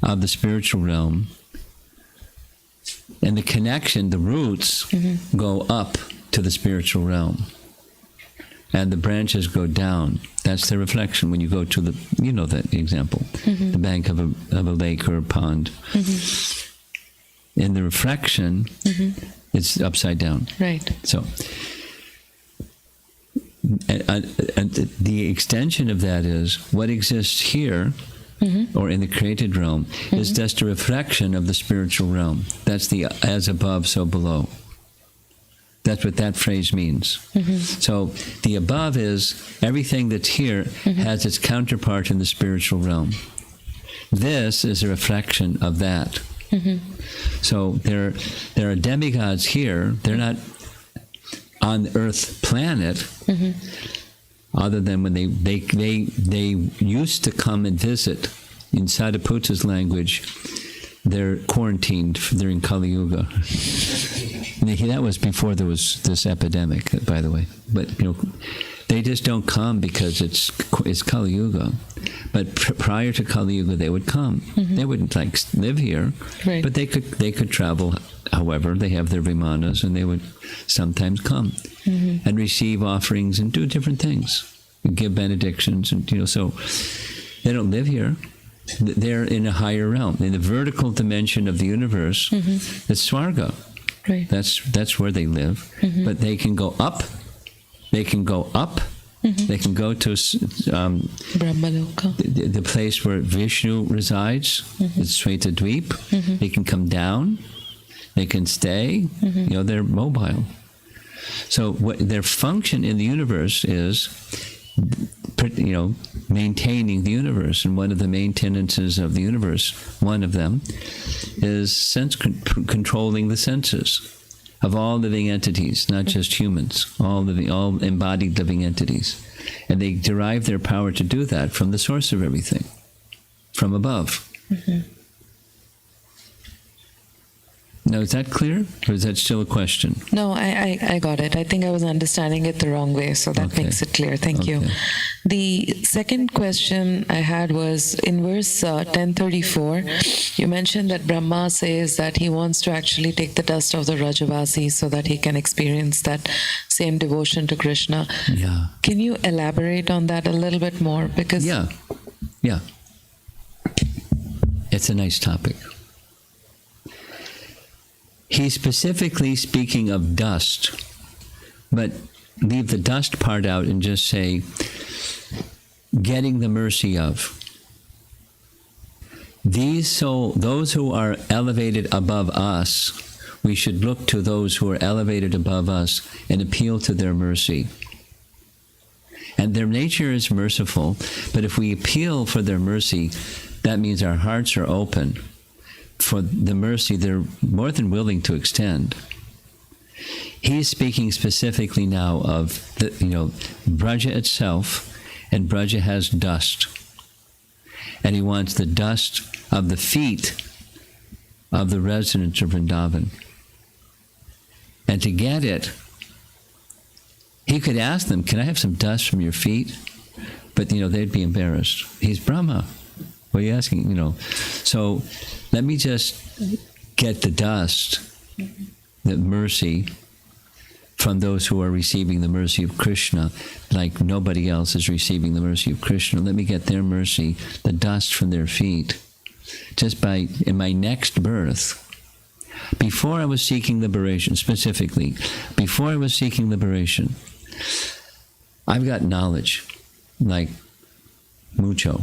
of the spiritual realm. And the connection, the roots, go up to the spiritual realm. And the branches go down. That's the reflection when you go to the, you know that example, the bank of a lake or a pond. In the reflection, it's upside down. Right. So, and the extension of that is what exists here, or in the created realm, is just a reflection of the spiritual realm. That's the as above, so below. That's what that phrase means. So the above is everything that's here has its counterpart in the spiritual realm. This is a reflection of that. So there are demigods here. They're not on the Earth planet, other than when they used to come and visit. In Sadhuputa's language, they're quarantined during Kali Yuga. That was before there was this epidemic, by the way. But you know, they just don't come because it's Kali Yuga. But prior to Kali Yuga, they would come. They wouldn't live here, Right. but they could travel. However, they have their vimanas, and they would sometimes come and receive offerings and do different things, and give benedictions, and so they don't live here. They're in a higher realm, in the vertical dimension of the universe. It's Swarga. Right. That's where they live. But they can go up. They can go up. They can go to Brahmaloka. the place where Vishnu resides. It's Sweta Dweep. They can come down. They can stay. They're mobile. So what their function in the universe is, maintaining the universe. And one of the maintenances of the universe, one of them, is controlling the senses of all living entities, not just humans, all embodied living entities. And they derive their power to do that from the source of everything, from above. Now, is that clear, or is that still a question? No, I got it. I think I was understanding it the wrong way, so that Okay. makes it clear. Thank you. Okay. The second question I had was in verse 1034, you mentioned that Brahma says that he wants to actually take the dust of the Rajavasi so that he can experience that same devotion to Krishna. Yeah. Can you elaborate on that a little bit more? Because Yeah. It's a nice topic. He's specifically speaking of dust, but leave the dust part out and just say, getting the mercy of. Those who are elevated above us, we should look to those who are elevated above us and appeal to their mercy. And their nature is merciful, but if we appeal for their mercy, that means our hearts are open for the mercy they're more than willing to extend. He's speaking specifically now of Braja itself, and Braja has dust. And he wants the dust of the feet of the residents of Vrindavan. And to get it, he could ask them, can I have some dust from your feet? But, they'd be embarrassed. He's Brahma. What are you asking? So let me just get the dust, the mercy, from those who are receiving the mercy of Krishna, like nobody else is receiving the mercy of Krishna. Let me get their mercy, the dust from their feet, just in my next birth. Before I was seeking liberation, specifically, before I was seeking liberation, I've got knowledge, like mucho.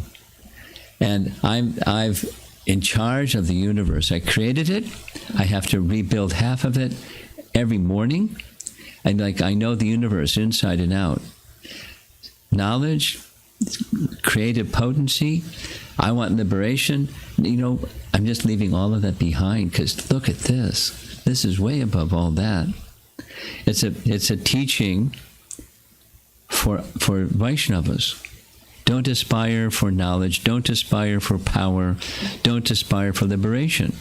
And I've in charge of the universe. I created it. I have to rebuild half of it every morning. And I know the universe inside and out. Knowledge, creative potency. I want liberation. I'm just leaving all of that behind because look at this. This is way above all that. It's a teaching for Vaishnavas. Don't aspire for knowledge. Don't aspire for power. Don't aspire for liberation.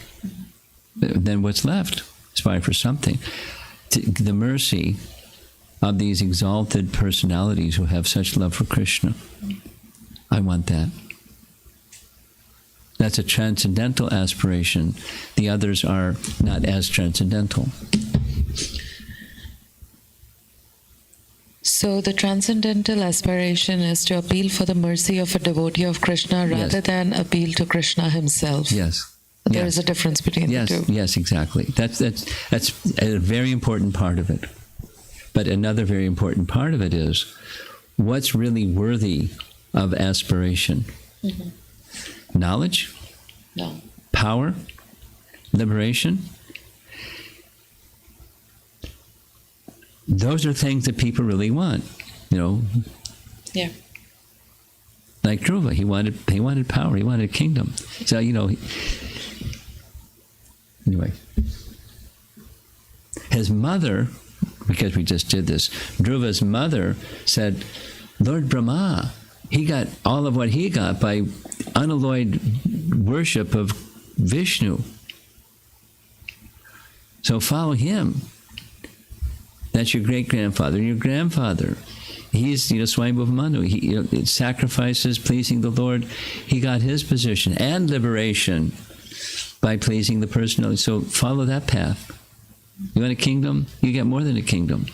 Then what's left? Aspire for something. The mercy of these exalted personalities who have such love for Krishna. I want that. That's a transcendental aspiration. The others are not as transcendental. So the transcendental aspiration is to appeal for the mercy of a devotee of Krishna rather than appeal to Krishna himself. Yes. There is a difference between the two. Yes, exactly. That's a very important part of it. But another very important part of it is what's really worthy of aspiration? Mm-hmm. Knowledge? No. Power? Liberation? Those are things that people really want, Yeah. Like Dhruva, he wanted power, he wanted a kingdom. So, anyway. His mother, because we just did this, Dhruva's mother said, Lord Brahma, he got all of what he got by unalloyed worship of Vishnu. So follow him. That's your great-grandfather and your grandfather. He's, Swayambhuva Manu. He sacrifices pleasing the Lord. He got his position and liberation by pleasing the personality. So follow that path. You want a kingdom? You get more than a kingdom.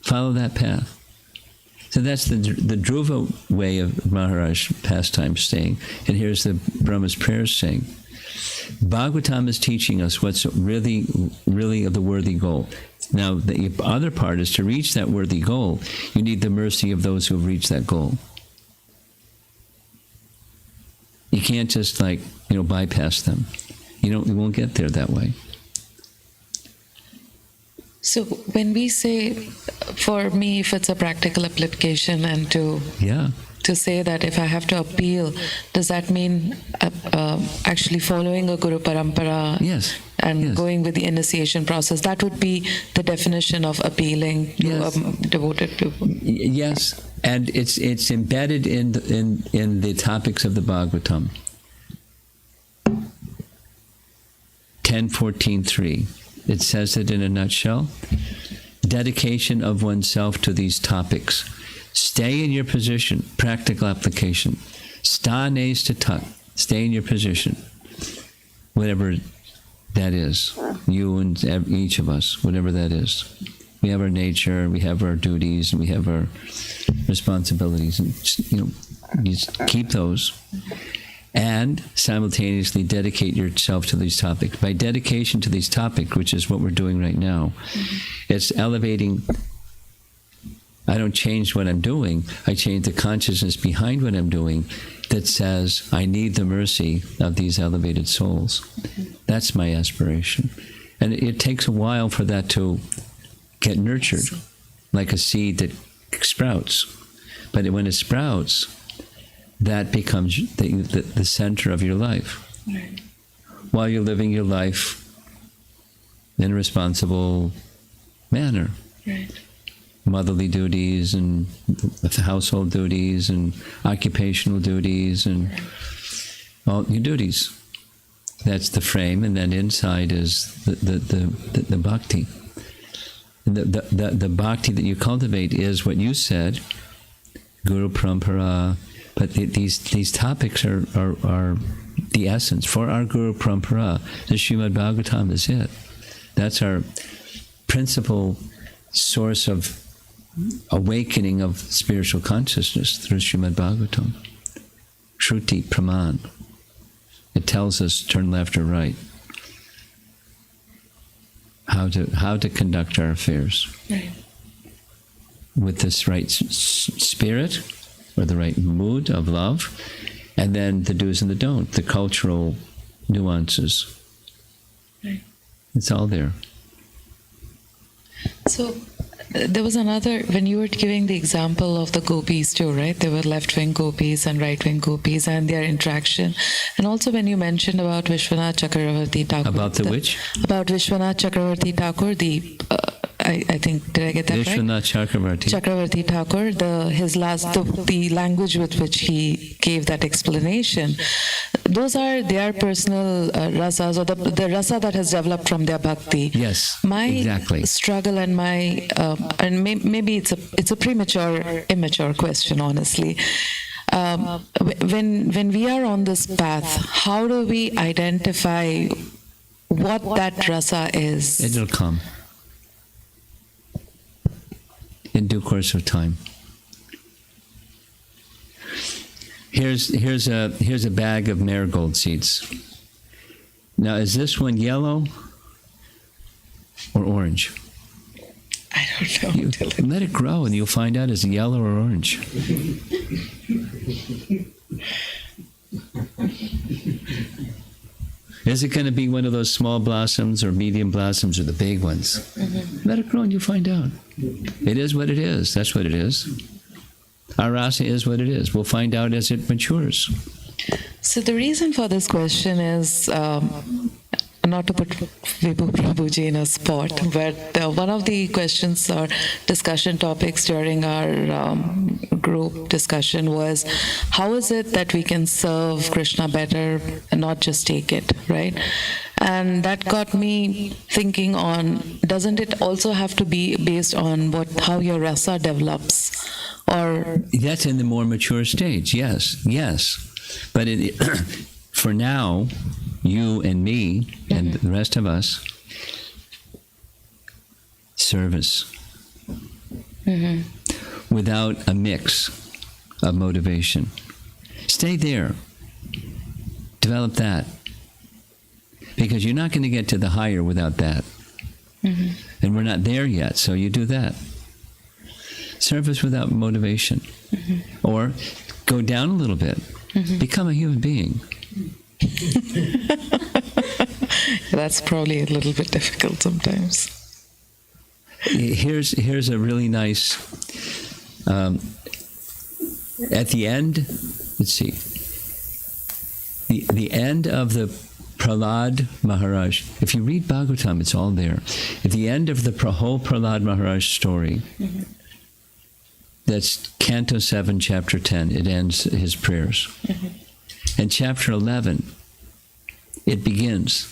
Follow that path. So that's the Dhruva way of Maharaj pastime saying. And here's the Brahma's prayers saying. Bhagavatam is teaching us what's really, really of the worthy goal. Now, the other part is to reach that worthy goal, you need the mercy of those who have reached that goal. You can't just bypass them. You won't get there that way. So when we say, for me, if it's a practical application and to say that if I have to appeal, does that mean actually following a Guru Parampara? Yes. And going with the initiation process? That would be the definition of appealing to a devoted people. Yes, and it's embedded in the topics of the Bhagavatam. 10.14.3. It says it in a nutshell. Dedication of oneself to these topics. Stay in your position. Practical application. Sta nes to tuck. Stay in your position. Whatever that is. You and each of us. Whatever that is. We have our nature. We have our duties. And we have our responsibilities. And you just keep those. And simultaneously dedicate yourself to these topics. By dedication to these topics, which is what we're doing right now, it's elevating. I don't change what I'm doing. I change the consciousness behind what I'm doing that says, I need the mercy of these elevated souls. That's my aspiration. And it takes a while for that to get nurtured, like a seed that sprouts. But when it sprouts, that becomes the center of your life. Right. While you're living your life in a responsible manner. Right. Motherly duties and household duties and occupational duties and all your duties. That's the frame, and then inside is the bhakti. And the bhakti that you cultivate is what you said, Guru Parampara. But these topics are the essence. For our Guru Parampara, the Srimad Bhagavatam is it. That's our principal source of awakening of spiritual consciousness through Srimad Bhagavatam. Shruti, Praman. It tells us turn left or right. How to conduct our affairs. Right. With this right spirit, or the right mood of love, and then the do's and the don't, the cultural nuances. Right. It's all there. So There was another, when you were giving the example of the gopis too, right? There were left-wing gopis and right-wing gopis and their interaction. And also when you mentioned about Vishwanath Chakravarti Thakur. About the which? About Vishwanath Chakravarti Thakur, I think, did I get that right? Vishwanath Chakravarti. Chakravarti Thakur, the language with which he gave that explanation, those are their personal rasas, or the rasa that has developed from their bhakti. Yes, my exactly. struggle and my maybe it's a immature question, honestly. When we are on this path, how do we identify what that rasa is? It'll come in due course of time. Here's a bag of marigold seeds. Now, is this one yellow or orange? I don't know. Let it grow, and you'll find out is it yellow or orange. Is it going to be one of those small blossoms or medium blossoms or the big ones? Mm-hmm. Let it grow, and you'll find out. It is what it is. That's what it is. Our rasa is what it is. We'll find out as it matures. So the reason for this question is not to put Vibhu Prabhuji in a spot, but one of the questions or discussion topics during our group discussion was, how is it that we can serve Krishna better and not just take it, right? And that got me thinking on, doesn't it also have to be based on how your rasa develops? Or that's in the more mature stage, yes. But for now, you and me and the rest of us, service. Without a mix of motivation. Stay there. Develop that. Because you're not going to get to the higher without that. And we're not there yet, so you do that. Service without motivation. Or go down a little bit. Become a human being. That's probably a little bit difficult sometimes. Here's a really nice, at the end, let's see, the end of the Prahlad Maharaj, if you read Bhagavatam, it's all there. At the end of the whole Prahlad Maharaj story, that's Canto 7, Chapter 10, it ends his prayers. And Chapter 11, it begins.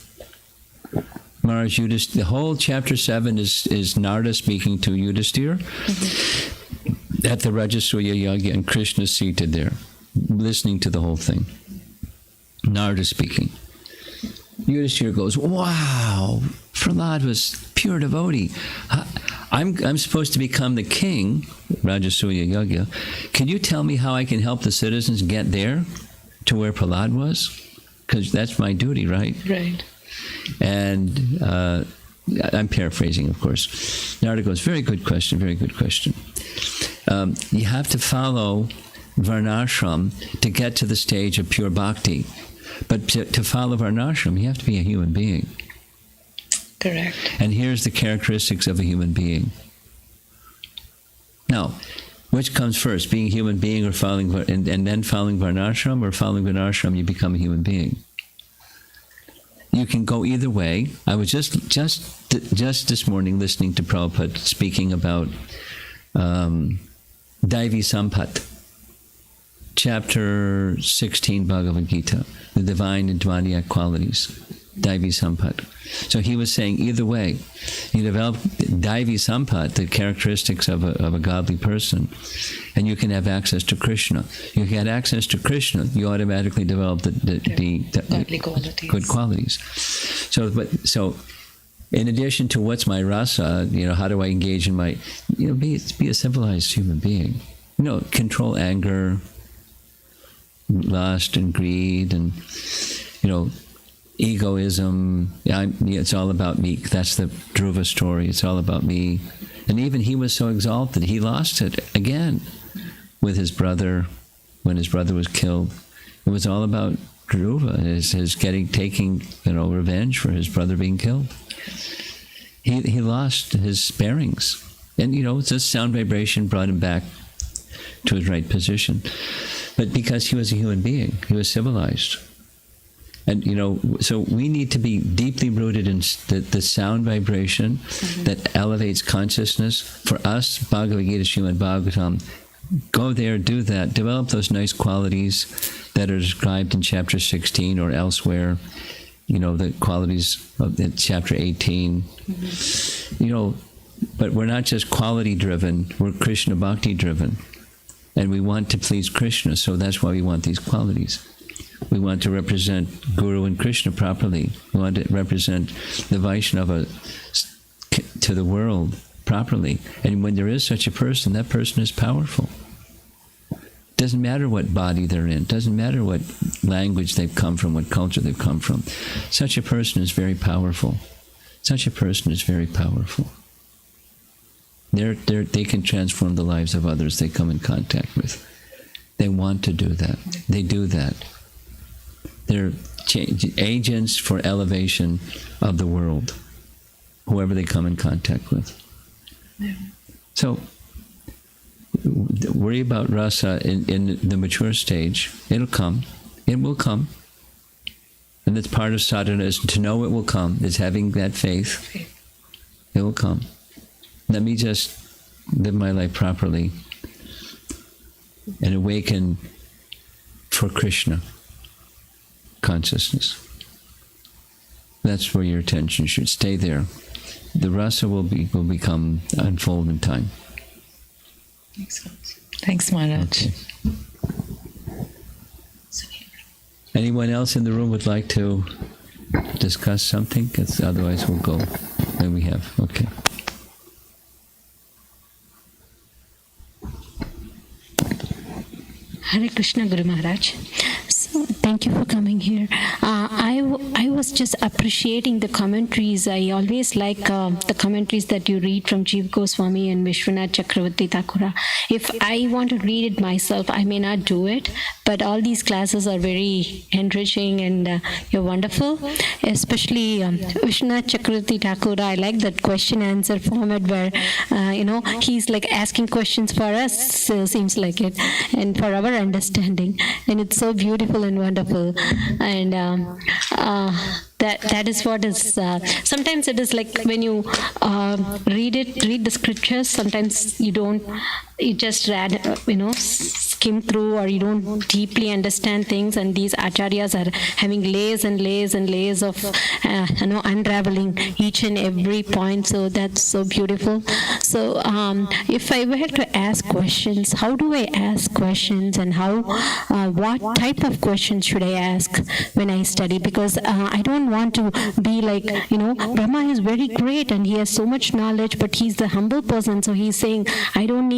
Maharaj Yudhishthira, the whole Chapter 7 is Narada speaking to Yudhishthira at the Rajasuya Yagya, and Krishna seated there, listening to the whole thing. Narada speaking. Yudhishthira goes, wow, Prahlad was pure devotee. I'm supposed to become the king, Rajasuya Yagya. Can you tell me how I can help the citizens get there to where Prahlad was? Because that's my duty, right? Right. And I'm paraphrasing, of course. Narada goes, very good question, very good question. You have to follow Varnashram to get to the stage of pure bhakti. But to follow Varnashram, you have to be a human being. Correct. And here's the characteristics of a human being. Now, which comes first, being a human being or following, and then following Varnashram, or following Varnashram, you become a human being? You can go either way. I was just this morning listening to Prabhupada speaking about Daivi Sampat, Chapter 16, Bhagavad Gita, the divine and dvaniyak qualities, Daivi Sampat. So he was saying either way, you develop Daivi Sampat, the characteristics of a godly person, and you can have access to Krishna. You get access to Krishna, you automatically develop the godly qualities. Good qualities. So in addition to what's my rasa, how do I engage in my, be a civilized human being. Control anger, lust and greed, and egoism. It's all about me. That's the Dhruva story. It's all about me. And even he was so exalted, he lost it again with his brother when his brother was killed. It was all about Dhruva, his taking revenge for his brother being killed. He lost his bearings. And, it's a sound vibration brought him back to his right position. But because he was a human being, he was civilized. And, so we need to be deeply rooted in the sound vibration that elevates consciousness. For us, Bhagavad Gita, Srimad Bhagavatam, go there, do that, develop those nice qualities that are described in chapter 16 or elsewhere, the qualities of chapter 18. But we're not just quality driven, we're Krishna Bhakti driven. And we want to please Krishna, so that's why we want these qualities. We want to represent Guru and Krishna properly. We want to represent the Vaishnava to the world properly. And when there is such a person, that person is powerful. Doesn't matter what body they're in. Doesn't matter what language they've come from, what culture they've come from. Such a person is very powerful. Such a person is very powerful. They can transform the lives of others they come in contact with. They want to do that. They do that. They're agents for elevation of the world, whoever they come in contact with. Yeah. So, worry about rasa in the mature stage. It'll come. It will come. And that's part of sadhana, is to know it will come, is having that faith. It will come. Let me just live my life properly and awaken for Krishna consciousness. That's where your attention should stay there. The rasa will unfold in time. Excellent. Thanks, Maharaj. Okay. Anyone else in the room would like to discuss something? 'Cause otherwise we'll go. There we have. Okay. Hare Krishna, Guru Maharaj. So, thank you for coming here. I was just appreciating the commentaries. I always like the commentaries that you read from Jiva Goswami and Vishwanath Chakravarti Thakura. If I want to read it myself, I may not do it, but all these classes are very enriching and you're wonderful. Especially Vishwanath Chakravarti Thakura, I like that question-answer format where, he's like asking questions for us, seems like it, and for our understanding. And it's so beautiful and wonderful. And that is what is, sometimes it is like when you read the scriptures, sometimes you just skim through, or you don't deeply understand things, and these acharyas are having layers and layers and layers of unraveling each and every point. So that's so beautiful. So if I were to ask questions, how do I ask questions, and what type of questions should I ask when I study? Because I don't want to be like, Brahma is very great and he has so much knowledge, but he's the humble person. So he's saying, I don't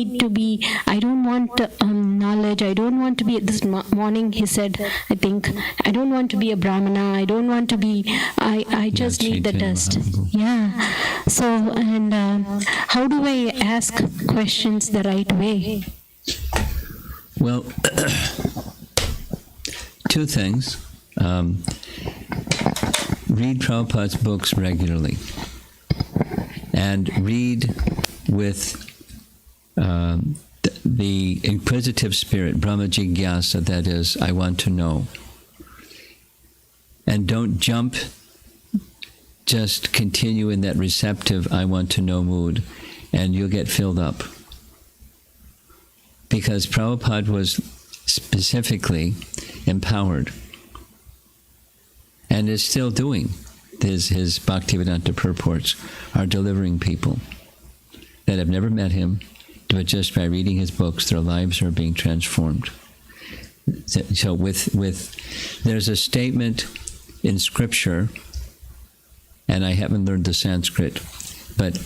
want knowledge. I don't want to be, this morning he said, I think, I don't want to be a Brahmana. I don't want to be, I just need the dust. Yeah. So, and how do I ask questions the right way? Well, two things. Read Prabhupada's books regularly, and read with the inquisitive spirit, Brahma Jigyasa, that is, I want to know. And don't jump, just continue in that receptive, I want to know mood, and you'll get filled up. Because Prabhupada was specifically empowered, and is still doing. His Bhaktivedanta purports are delivering people that have never met him, but just by reading his books, their lives are being transformed. So there's a statement in scripture, and I haven't learned the Sanskrit, but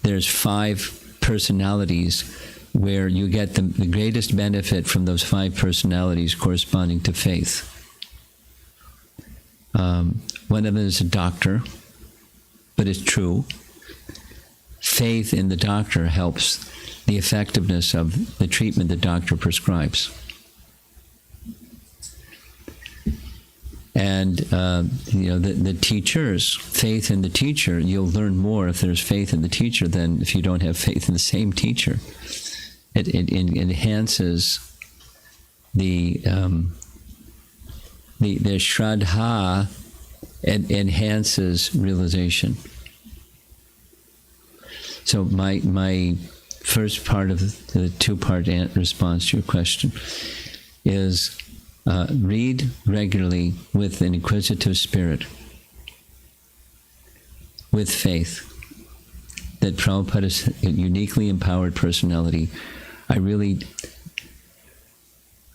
there's 5 personalities where you get the greatest benefit from those 5 personalities corresponding to faith. One of them is a doctor, but it's true. Faith in the doctor helps the effectiveness of the treatment the doctor prescribes. And the teachers, faith in the teacher, you'll learn more if there's faith in the teacher than if you don't have faith in the same teacher. It enhances the shraddha. It enhances realization. So my first part of the two-part response to your question is read regularly with an inquisitive spirit, with faith that Prabhupada is a uniquely empowered personality. I really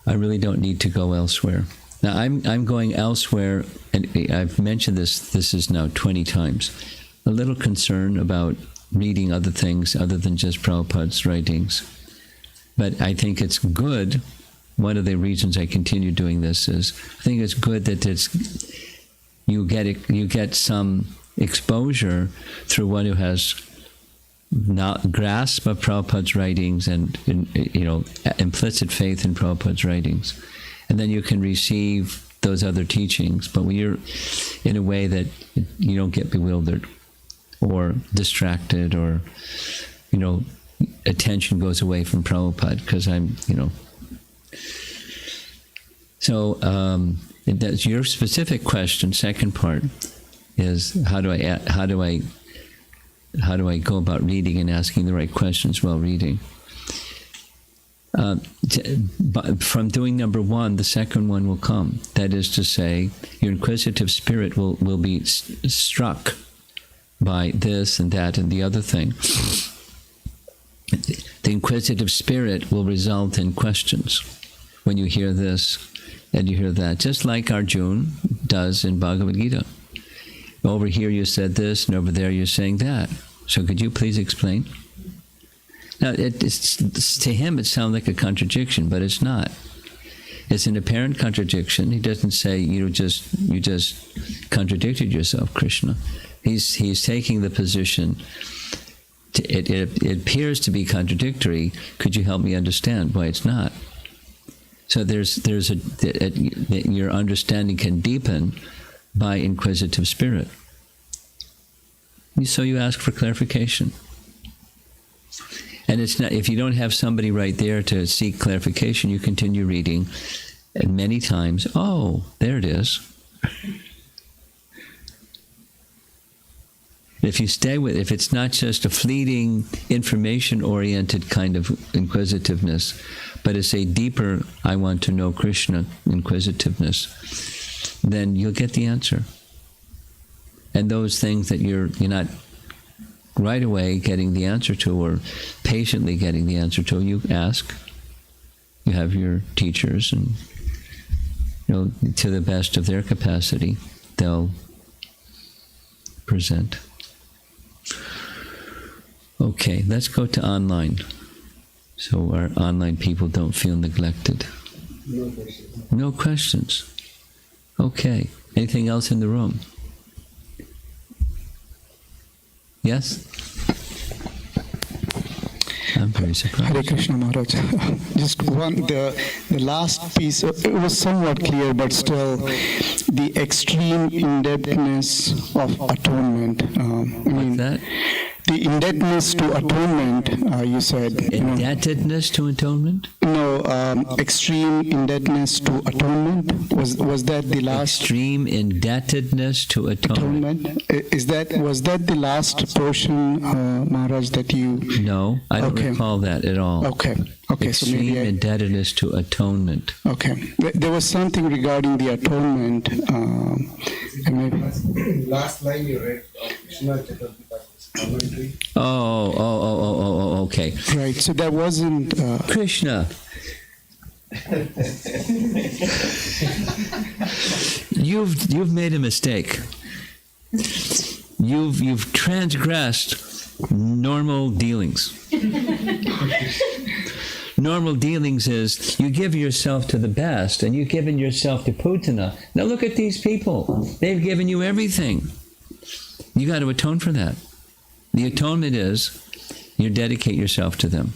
don't need to go elsewhere. Now I'm going elsewhere, and I've mentioned this is now 20 times. A little concern about reading other things other than just Prabhupada's writings. But I think it's good. One of the reasons I continue doing this is I think it's good that you get some exposure through one who has not grasp of Prabhupada's writings and implicit faith in Prabhupada's writings. And then you can receive those other teachings. But when you're in a way that you don't get bewildered or distracted or, attention goes away from Prabhupada because So that's your specific question. Second part is how do I go about reading and asking the right questions while reading? From doing number one, the second one will come. That is to say, your inquisitive spirit will be struck by this and that and the other thing. The inquisitive spirit will result in questions when you hear this and you hear that, just like Arjuna does in Bhagavad Gita. Over here you said this, and over there you're saying that. So could you please explain? Now, to him it sounds like a contradiction, but it's not. It's an apparent contradiction. He doesn't say you just contradicted yourself, Krishna. He's taking the position. It appears to be contradictory. Could you help me understand why it's not? So your understanding can deepen by inquisitive spirit. So you ask for clarification. And it's not, if you don't have somebody right there to seek clarification, you continue reading, and many times, oh, there it is. If you stay with, if it's not just a fleeting, information-oriented kind of inquisitiveness, but it's a deeper, I want to know Krishna inquisitiveness, then you'll get the answer. And those things that you're not right away getting the answer to, or patiently getting the answer to, you ask. You have your teachers, and to the best of their capacity, they'll present. Okay, let's go to online, so our online people don't feel neglected. No questions. No questions. Okay. Anything else in the room? Yes? I'm very surprised. Hare Krishna Maharaj. Just one, the last piece, it was somewhat clear, but still, the extreme indebtedness of atonement. What's that? The indebtedness to atonement, you said. Indebtedness to atonement? No, extreme indebtedness to atonement. Was that the last? Extreme indebtedness to atonement. Was that the last portion, Maharaj, that you? No, I don't recall that at all. Okay. Extreme So maybe indebtedness to atonement. Okay. There was something regarding the atonement. Last line you read, Krishna Chaturthika's commentary. Oh, okay. Right. So that wasn't. Krishna. You've made a mistake. You've transgressed normal dealings. Normal dealings is you give yourself to the best, and you've given yourself to Putana. Now look at these people. They've given you everything. You got to atone for that. The atonement is you dedicate yourself to them.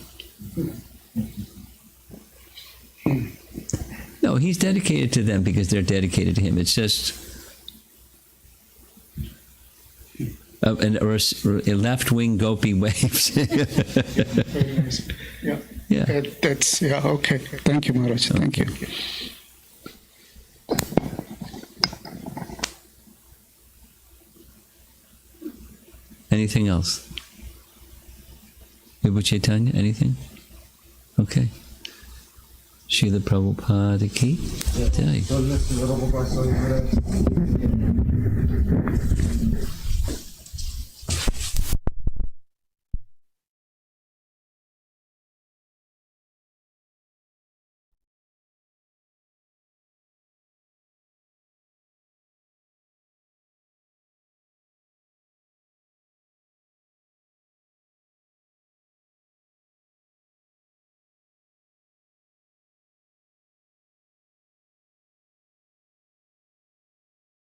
No, No, he's dedicated to them because they're dedicated to him. It's just a left-wing gopi waves. Very nice. Yeah. Yeah. That's, yeah, okay. Thank you, Maharaj. Thank you. Anything else? Vibhu Chaitanya, anything? Okay. Srila Prabhupada ki jai. God bless you, Prabhupada.